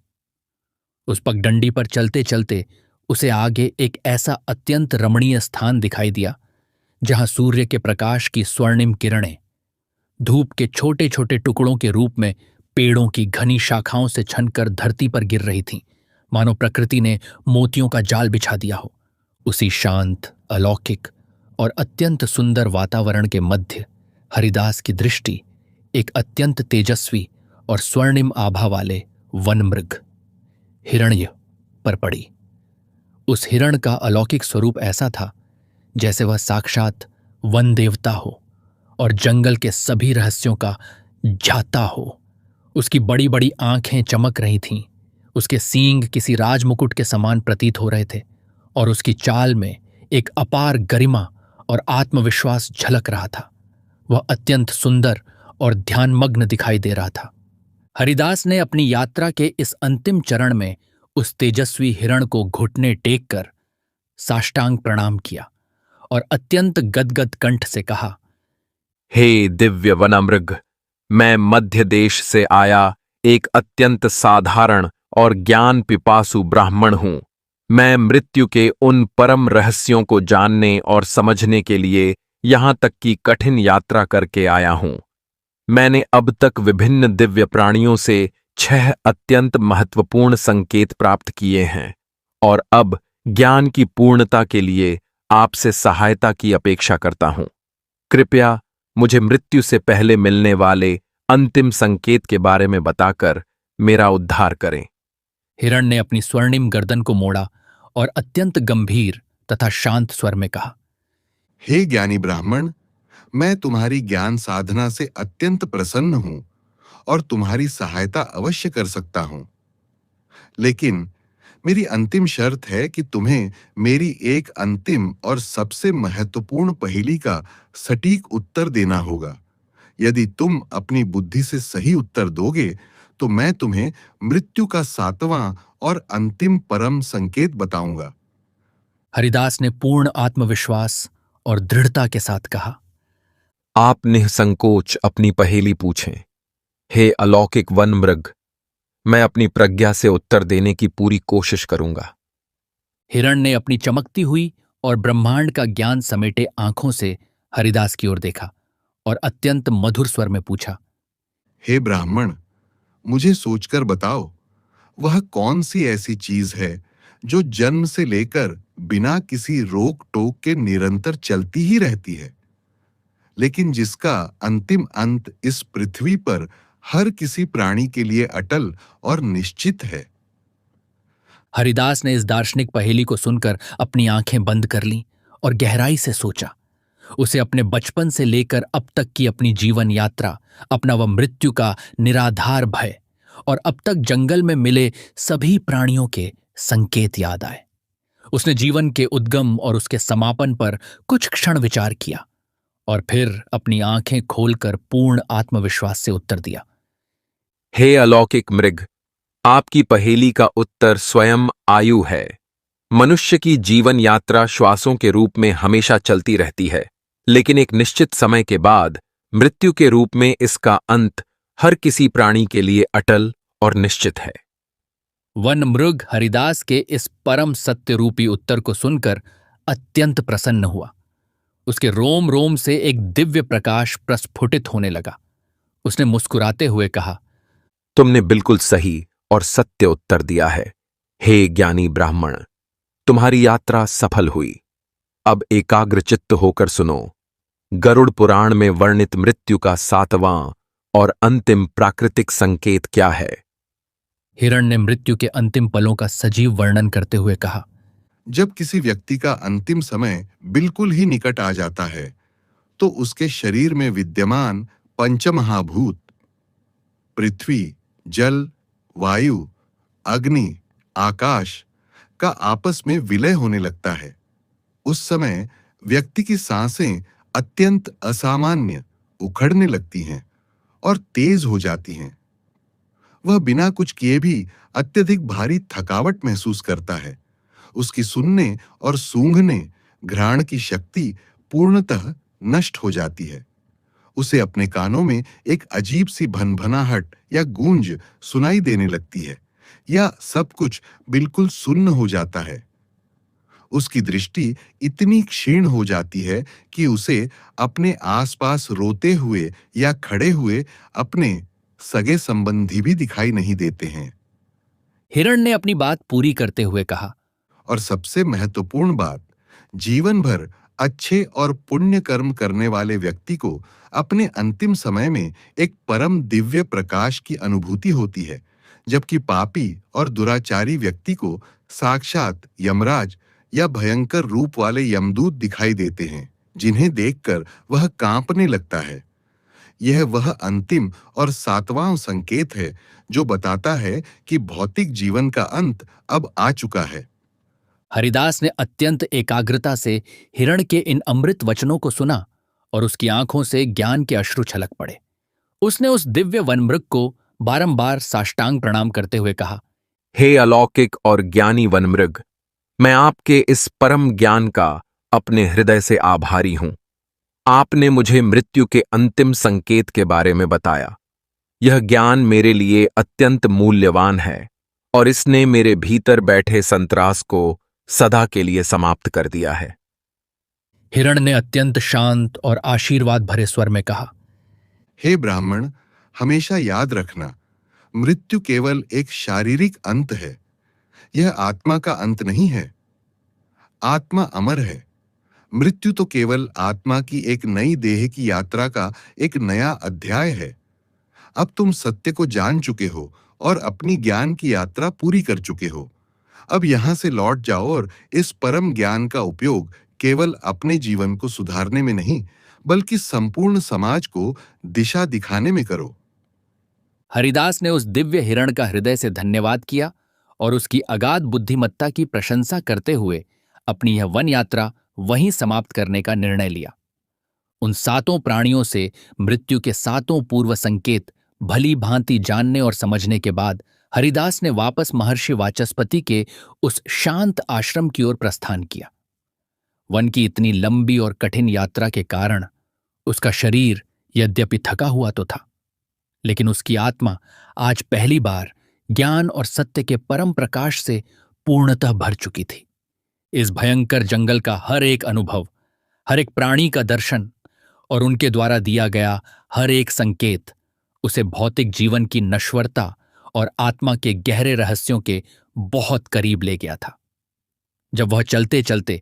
उस पगडंडी पर चलते चलते उसे आगे एक ऐसा अत्यंत रमणीय स्थान दिखाई दिया जहां सूर्य के प्रकाश की स्वर्णिम किरणें धूप के छोटे छोटे टुकड़ों के रूप में पेड़ों की घनी शाखाओं से छनकर धरती पर गिर रही थीं, मानो प्रकृति ने मोतियों का जाल बिछा दिया हो। उसी शांत, अलौकिक और अत्यंत सुंदर वातावरण के मध्य हरिदास की दृष्टि एक अत्यंत तेजस्वी और स्वर्णिम आभा वाले वनमृग हिरण्य पर पड़ी। उस हिरण का अलौकिक स्वरूप ऐसा था जैसे वह साक्षात वन देवता हो और जंगल के सभी रहस्यों का जाता हो। उसकी बड़ी बड़ी आंखें चमक रही थीं, उसके सींग किसी राजमुकुट के समान प्रतीत हो रहे थे और उसकी चाल में एक अपार गरिमा और आत्मविश्वास झलक रहा था। वह अत्यंत सुंदर और ध्यानमग्न दिखाई दे रहा था। हरिदास ने अपनी यात्रा के इस अंतिम चरण में उस तेजस्वी हिरण को घुटने टेक कर साष्टांग प्रणाम किया और अत्यंत गदगद कंठ से कहा, हे दिव्य वनमृग, मैं मध्य देश से आया एक अत्यंत साधारण और ज्ञान पिपासु ब्राह्मण हूं। मैं मृत्यु के उन परम रहस्यों को जानने और समझने के लिए यहां तक की कठिन यात्रा करके आया हूं। मैंने अब तक विभिन्न दिव्य प्राणियों से 6 अत्यंत महत्वपूर्ण संकेत प्राप्त किए हैं और अब ज्ञान की पूर्णता के लिए आपसे सहायता की अपेक्षा करता हूं। कृपया मुझे मृत्यु से पहले मिलने वाले अंतिम संकेत के बारे में बताकर मेरा उद्धार करें। हिरण ने अपनी स्वर्णिम गर्दन को मोड़ा और अत्यंत गंभीर तथा शांत स्वर में कहा, हे ज्ञानी ब्राह्मण, मैं तुम्हारी ज्ञान साधना से अत्यंत प्रसन्न हूं और तुम्हारी सहायता अवश्य कर सकता हूं। लेकिन मेरी अंतिम शर्त है कि तुम्हें मेरी एक अंतिम और सबसे महत्वपूर्ण पहेली का सटीक उत्तर देना होगा। यदि तुम अपनी बुद्धि से सही उत्तर दोगे तो मैं तुम्हें मृत्यु का 7वां और अंतिम परम संकेत बताऊंगा। हरिदास ने पूर्ण आत्मविश्वास और दृढ़ता के साथ कहा, आप निसंकोच अपनी पहेली पूछें। हे अलौकिक वनमृग, मैं अपनी प्रज्ञा से उत्तर देने की पूरी कोशिश करूंगा। हिरण ने अपनी चमकती हुई और ब्रह्मांड का ज्ञान समेटे आंखों से हरिदास की ओर देखा और अत्यंत मधुर स्वर में पूछा, हे ब्राह्मण, मुझे सोचकर बताओ, वह कौन सी ऐसी चीज है जो जन्म से लेकर बिना किसी रोक टोक के निरंतर चलती ही रहती है, लेकिन जिसका अंतिम अंत इस पृथ्वी पर हर किसी प्राणी के लिए अटल और निश्चित है? हरिदास ने इस दार्शनिक पहेली को सुनकर अपनी आंखें बंद कर लीं और गहराई से सोचा। उसे अपने बचपन से लेकर अब तक की अपनी जीवन यात्रा, अपना वह मृत्यु का निराधार भय और अब तक जंगल में मिले सभी प्राणियों के संकेत याद आए। उसने जीवन के उद्गम और उसके समापन पर कुछ क्षण विचार किया और फिर अपनी आंखें खोलकर पूर्ण आत्मविश्वास से उत्तर दिया, हे अलौकिक मृग, आपकी पहेली का उत्तर स्वयं आयु है। मनुष्य की जीवन यात्रा श्वासों के रूप में हमेशा चलती रहती है, लेकिन एक निश्चित समय के बाद मृत्यु के रूप में इसका अंत हर किसी प्राणी के लिए अटल और निश्चित है। वन मृग हरिदास के इस परम सत्य रूपी उत्तर को सुनकर अत्यंत प्रसन्न हुआ। उसके रोम रोम से एक दिव्य प्रकाश प्रस्फुटित होने लगा। उसने मुस्कुराते हुए कहा, तुमने बिल्कुल सही और सत्य उत्तर दिया है। हे ज्ञानी ब्राह्मण, तुम्हारी यात्रा सफल हुई। अब एकाग्र चित्त होकर सुनो। गरुड़ पुराण में वर्णित मृत्यु का 7वां और अंतिम प्राकृतिक संकेत क्या है? हिरण ने मृत्यु के अंतिम पलों का सजीव वर्णन करते हुए कहा, जब किसी व्यक्ति का अंतिम समय बिल्कुल ही निकट आ जाता है, तो उसके शरीर में विद्यमान पंचमहाभूत पृथ्वी, जल, वायु, अग्नि, आकाश का आपस में विलय होने लगता है। उस समय व्यक्ति की सांसें अत्यंत असामान्य उखड़ने लगती हैं और तेज हो जाती हैं। वह बिना कुछ किए भी अत्यधिक भारी थकावट महसूस करता है। उसकी सुनने और सूंघने, घ्राण की शक्ति पूर्णतः नष्ट हो जाती है। उसे अपने कानों में एक अजीब सी भनभनाहट या गूंज सुनाई देने लगती है, या सब कुछ बिल्कुल सुन्न हो जाता है। उसकी दृष्टि इतनी क्षीण हो जाती है कि उसे अपने आसपास रोते हुए या खड़े हुए अपने सगे संबंधी भी दिखाई नहीं देते हैं। हिरण ने अपनी बात पूरी करते हुए कहा, और सबसे महत्वपूर्ण बात, जीवन भर अच्छे और पुण्य कर्म करने वाले व्यक्ति को अपने अंतिम समय में एक परम दिव्य प्रकाश की अनुभूति होती है, जबकि पापी और दुराचारी व्यक्ति को साक्षात यमराज या भयंकर रूप वाले यमदूत दिखाई देते हैं, जिन्हें देखकर वह कांपने लगता है। यह वह अंतिम और 7वां संकेत है जो बताता है कि भौतिक जीवन का अंत अब आ चुका है। हरिदास ने अत्यंत एकाग्रता से हिरण के इन अमृत वचनों को सुना और उसकी आंखों से ज्ञान के अश्रु छलक पड़े। उसने उस दिव्य वनमृग को बारंबार साष्टांग प्रणाम करते हुए कहा, हे अलौकिक और ज्ञानी वनमृग, मैं आपके इस परम ज्ञान का अपने हृदय से आभारी हूं। आपने मुझे मृत्यु के अंतिम संकेत के बारे में बताया। यह ज्ञान मेरे लिए अत्यंत मूल्यवान है और इसने मेरे भीतर बैठे संतरास को सदा के लिए समाप्त कर दिया है। हिरण ने अत्यंत शांत और आशीर्वाद भरे स्वर में कहा, हे ब्राह्मण, हमेशा याद रखना, मृत्यु केवल एक शारीरिक अंत है। यह आत्मा का अंत नहीं है। आत्मा अमर है। मृत्यु तो केवल आत्मा की एक नई देह की यात्रा का एक नया अध्याय है। अब तुम सत्य को जान चुके हो और अपनी ज्ञान की यात्रा पूरी कर चुके हो। अब यहां से लौट जाओ और इस परम ज्ञान का उपयोग केवल अपने जीवन को सुधारने में नहीं, बल्कि संपूर्ण समाज को दिशा दिखाने में करो। हरिदास ने उस दिव्य हिरण का हृदय से धन्यवाद किया और उसकी अगाध बुद्धिमत्ता की प्रशंसा करते हुए अपनी यह वन यात्रा वहीं समाप्त करने का निर्णय लिया। उन 7 प्राणियों से मृत्यु के 7 पूर्व संकेत भली भांति जानने और समझने के बाद हरिदास ने वापस महर्षि वाचस्पति के उस शांत आश्रम की ओर प्रस्थान किया। वन की इतनी लंबी और कठिन यात्रा के कारण उसका शरीर यद्यपि थका हुआ तो था, लेकिन उसकी आत्मा आज पहली बार ज्ञान और सत्य के परम प्रकाश से पूर्णतः भर चुकी थी। इस भयंकर जंगल का हर एक अनुभव, हर एक प्राणी का दर्शन और उनके द्वारा दिया गया हर एक संकेत उसे भौतिक जीवन की नश्वरता और आत्मा के गहरे रहस्यों के बहुत करीब ले गया था। जब वह चलते चलते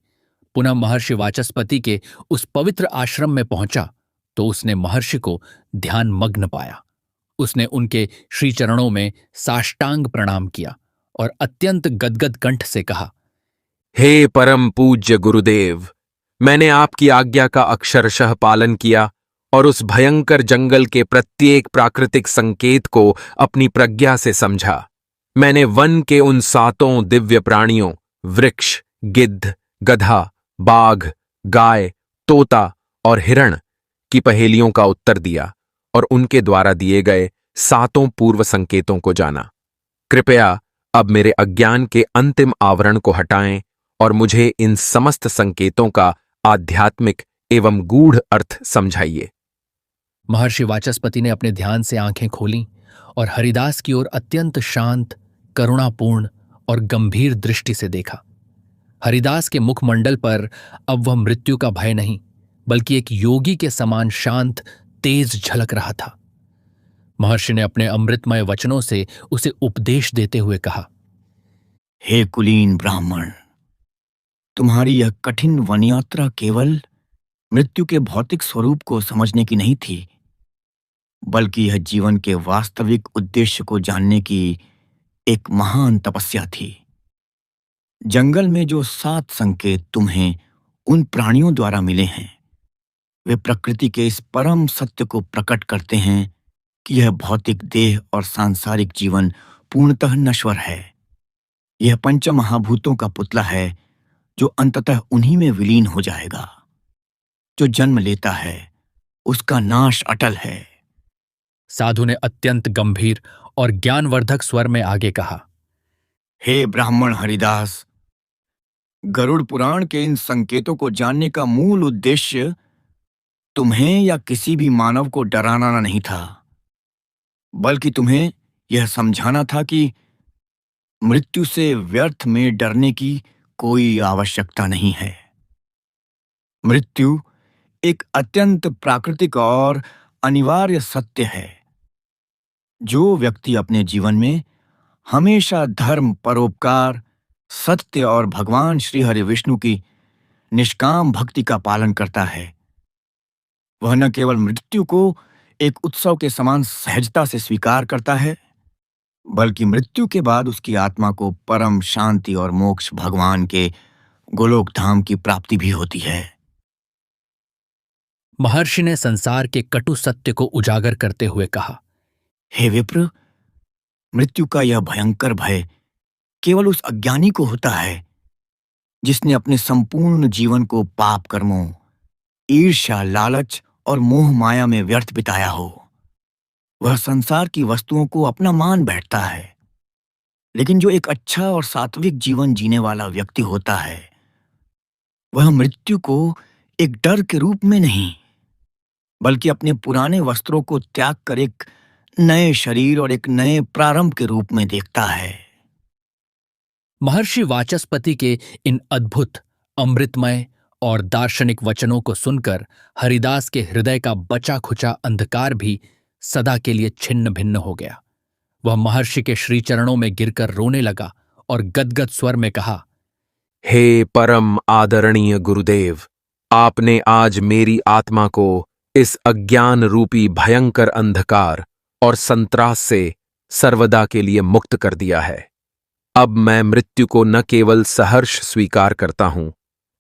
पुनः महर्षि वाचस्पति के उस पवित्र आश्रम में पहुंचा तो उसने महर्षि को ध्यान मग्न पाया। उसने उनके श्री चरणों में साष्टांग प्रणाम किया और अत्यंत गदगद कंठ से कहा, हे परम पूज्य गुरुदेव, मैंने आपकी आज्ञा का अक्षरशः पालन किया और उस भयंकर जंगल के प्रत्येक प्राकृतिक संकेत को अपनी प्रज्ञा से समझा। मैंने वन के उन 7 दिव्य प्राणियों, वृक्ष, गिद्ध, गधा, बाघ, गाय, तोता और हिरण की पहेलियों का उत्तर दिया और उनके द्वारा दिए गए 7 पूर्व संकेतों को जाना। कृपया अब मेरे अज्ञान के अंतिम आवरण को हटाएं और मुझे इन समस्त संकेतों का आध्यात्मिक एवं गूढ़ अर्थ समझाइए। महर्षि वाचस्पति ने अपने ध्यान से आंखें खोलीं और हरिदास की ओर अत्यंत शांत, करुणापूर्ण और गंभीर दृष्टि से देखा। हरिदास के मुखमंडल पर अब वह मृत्यु का भय नहीं, बल्कि एक योगी के समान शांत, तेज झलक रहा था। महर्षि ने अपने अमृतमय वचनों से उसे उपदेश देते हुए कहा, हे कुलीन ब्राह्मण, तुम्हारी यह कठिन वन यात्रा केवल मृत्यु के भौतिक स्वरूप को समझने की नहीं थी, बल्कि यह जीवन के वास्तविक उद्देश्य को जानने की एक महान तपस्या थी। जंगल में जो 7 संकेत तुम्हें उन प्राणियों द्वारा मिले हैं, वे प्रकृति के इस परम सत्य को प्रकट करते हैं कि यह भौतिक देह और सांसारिक जीवन पूर्णतः नश्वर है। यह पंचमहाभूतों का पुतला है जो अंततः उन्हीं में विलीन हो जाएगा। जो जन्म लेता है उसका नाश अटल है। साधु ने अत्यंत गंभीर और ज्ञानवर्धक स्वर में आगे कहा, हे ब्राह्मण हरिदास, गरुड़ पुराण के इन संकेतों को जानने का मूल उद्देश्य तुम्हें या किसी भी मानव को डराना नहीं था, बल्कि तुम्हें यह समझाना था कि मृत्यु से व्यर्थ में डरने की कोई आवश्यकता नहीं है। मृत्यु एक अत्यंत प्राकृतिक और अनिवार्य सत्य है। जो व्यक्ति अपने जीवन में हमेशा धर्म, परोपकार, सत्य और भगवान श्री हरि विष्णु की निष्काम भक्ति का पालन करता है, वह न केवल मृत्यु को एक उत्सव के समान सहजता से स्वीकार करता है, बल्कि मृत्यु के बाद उसकी आत्मा को परम शांति और मोक्ष भगवान के गोलोक धाम की प्राप्ति भी होती है। महर्षि ने संसार के कटु सत्य को उजागर करते हुए कहा, हे विप्र, मृत्यु का यह भयंकर भय केवल उस अज्ञानी को होता है जिसने अपने संपूर्ण जीवन को पाप कर्मों, ईर्ष्या, लालच और मोह माया में व्यर्थ बिताया हो। वह संसार की वस्तुओं को अपना मान बैठता है, लेकिन जो एक अच्छा और सात्विक जीवन जीने वाला व्यक्ति होता है, वह मृत्यु को एक डर के रूप में नहीं, बल्कि अपने पुराने वस्त्रों को त्याग कर एक नए शरीर और एक नए प्रारंभ के रूप में देखता है। महर्षि वाचस्पति के इन अद्भुत, अमृतमय और दार्शनिक वचनों को सुनकर हरिदास के हृदय का बचा खुचा अंधकार भी सदा के लिए छिन्न भिन्न हो गया। वह महर्षि के श्रीचरणों में गिरकर रोने लगा और गदगद स्वर में कहा, हे परम आदरणीय गुरुदेव, आपने आज मेरी आत्मा को इस अज्ञान रूपी भयंकर अंधकार और संत्रास से सर्वदा के लिए मुक्त कर दिया है। अब मैं मृत्यु को न केवल सहर्ष स्वीकार करता हूं,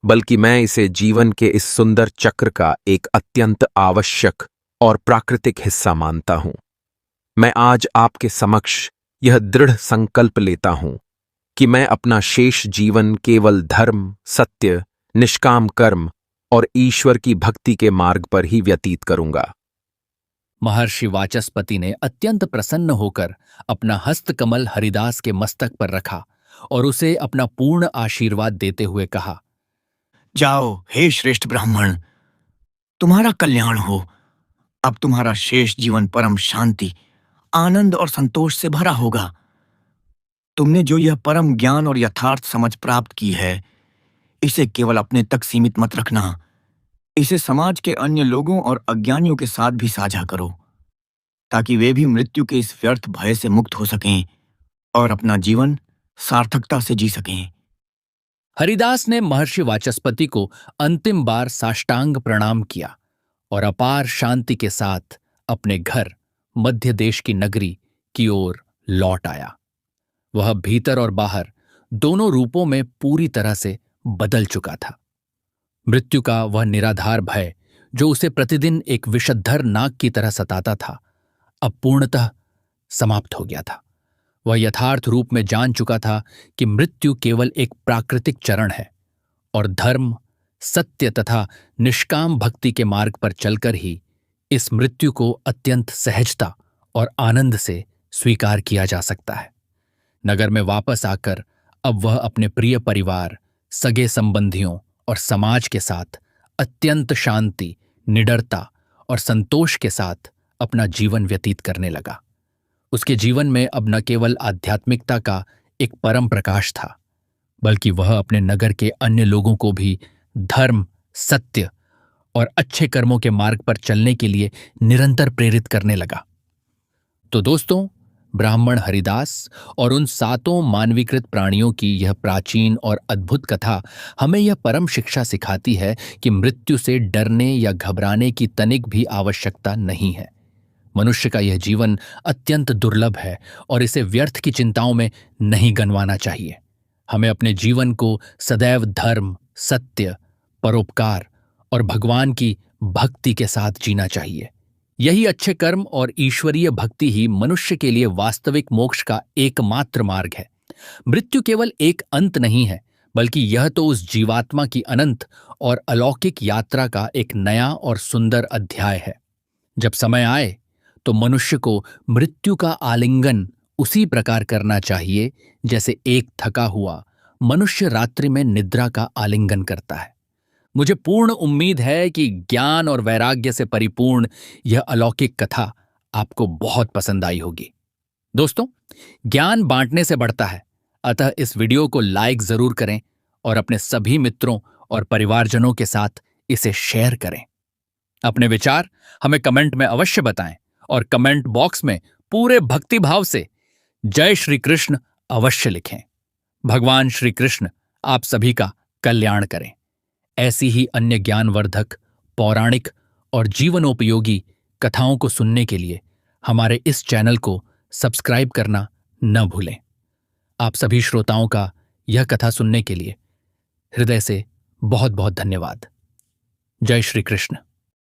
बल्कि मैं इसे जीवन के इस सुंदर चक्र का एक अत्यंत आवश्यक और प्राकृतिक हिस्सा मानता हूं। मैं आज आपके समक्ष यह दृढ़ संकल्प लेता हूं कि मैं अपना शेष जीवन केवल धर्म, सत्य, निष्काम कर्म और ईश्वर की भक्ति के मार्ग पर ही व्यतीत करूंगा। महर्षि वाचस्पति ने अत्यंत प्रसन्न होकर अपना हस्तकमल हरिदास के मस्तक पर रखा और उसे अपना पूर्ण आशीर्वाद देते हुए कहा, जाओ हे श्रेष्ठ ब्राह्मण, तुम्हारा कल्याण हो। अब तुम्हारा शेष जीवन परम शांति, आनंद और संतोष से भरा होगा। तुमने जो यह परम ज्ञान और यथार्थ समझ प्राप्त की है, इसे केवल अपने तक सीमित मत रखना। इसे समाज के अन्य लोगों और अज्ञानियों के साथ भी साझा करो, ताकि वे भी मृत्यु के इस व्यर्थ भय से मुक्त हो सकें और अपना जीवन सार्थकता से जी सकें। हरिदास ने महर्षि वाचस्पति को अंतिम बार साष्टांग प्रणाम किया और अपार शांति के साथ अपने घर मध्य देश की नगरी की ओर लौट आया। वह भीतर और बाहर दोनों रूपों में पूरी तरह से बदल चुका था। मृत्यु का वह निराधार भय जो उसे प्रतिदिन एक विषधर नाग की तरह सताता था, अब पूर्णतः समाप्त हो गया था। वह यथार्थ रूप में जान चुका था कि मृत्यु केवल एक प्राकृतिक चरण है और धर्म, सत्य तथा निष्काम भक्ति के मार्ग पर चलकर ही इस मृत्यु को अत्यंत सहजता और आनंद से स्वीकार किया जा सकता है। नगर में वापस आकर अब वह अपने प्रिय परिवार, सगे संबंधियों और समाज के साथ अत्यंत शांति, निडरता और संतोष के साथ अपना जीवन व्यतीत करने लगा। उसके जीवन में अब न केवल आध्यात्मिकता का एक परम प्रकाश था, बल्कि वह अपने नगर के अन्य लोगों को भी धर्म, सत्य और अच्छे कर्मों के मार्ग पर चलने के लिए निरंतर प्रेरित करने लगा। तो दोस्तों, ब्राह्मण हरिदास और उन सातों मानवीकृत प्राणियों की यह प्राचीन और अद्भुत कथा हमें यह परम शिक्षा सिखाती है कि मृत्यु से डरने या घबराने की तनिक भी आवश्यकता नहीं है। मनुष्य का यह जीवन अत्यंत दुर्लभ है और इसे व्यर्थ की चिंताओं में नहीं गंवाना चाहिए। हमें अपने जीवन को सदैव धर्म, सत्य, परोपकार और भगवान की भक्ति के साथ जीना चाहिए। यही अच्छे कर्म और ईश्वरीय भक्ति ही मनुष्य के लिए वास्तविक मोक्ष का एकमात्र मार्ग है। मृत्यु केवल एक अंत नहीं है, बल्कि यह तो उस जीवात्मा की अनंत और अलौकिक यात्रा का एक नया और सुंदर अध्याय है। जब समय आए तो मनुष्य को मृत्यु का आलिंगन उसी प्रकार करना चाहिए जैसे एक थका हुआ मनुष्य रात्रि में निद्रा का आलिंगन करता है। मुझे पूर्ण उम्मीद है कि ज्ञान और वैराग्य से परिपूर्ण यह अलौकिक कथा आपको बहुत पसंद आई होगी। दोस्तों, ज्ञान बांटने से बढ़ता है, अतः इस वीडियो को लाइक जरूर करें और अपने सभी मित्रों और परिवारजनों के साथ इसे शेयर करें। अपने विचार हमें कमेंट में अवश्य बताएं और कमेंट बॉक्स में पूरे भक्तिभाव से जय श्री कृष्ण अवश्य लिखें। भगवान श्री कृष्ण आप सभी का कल्याण करें। ऐसी ही अन्य ज्ञानवर्धक, पौराणिक और जीवनोपयोगी कथाओं को सुनने के लिए हमारे इस चैनल को सब्सक्राइब करना न भूलें। आप सभी श्रोताओं का यह कथा सुनने के लिए हृदय से बहुत बहुत धन्यवाद। जय श्री कृष्ण।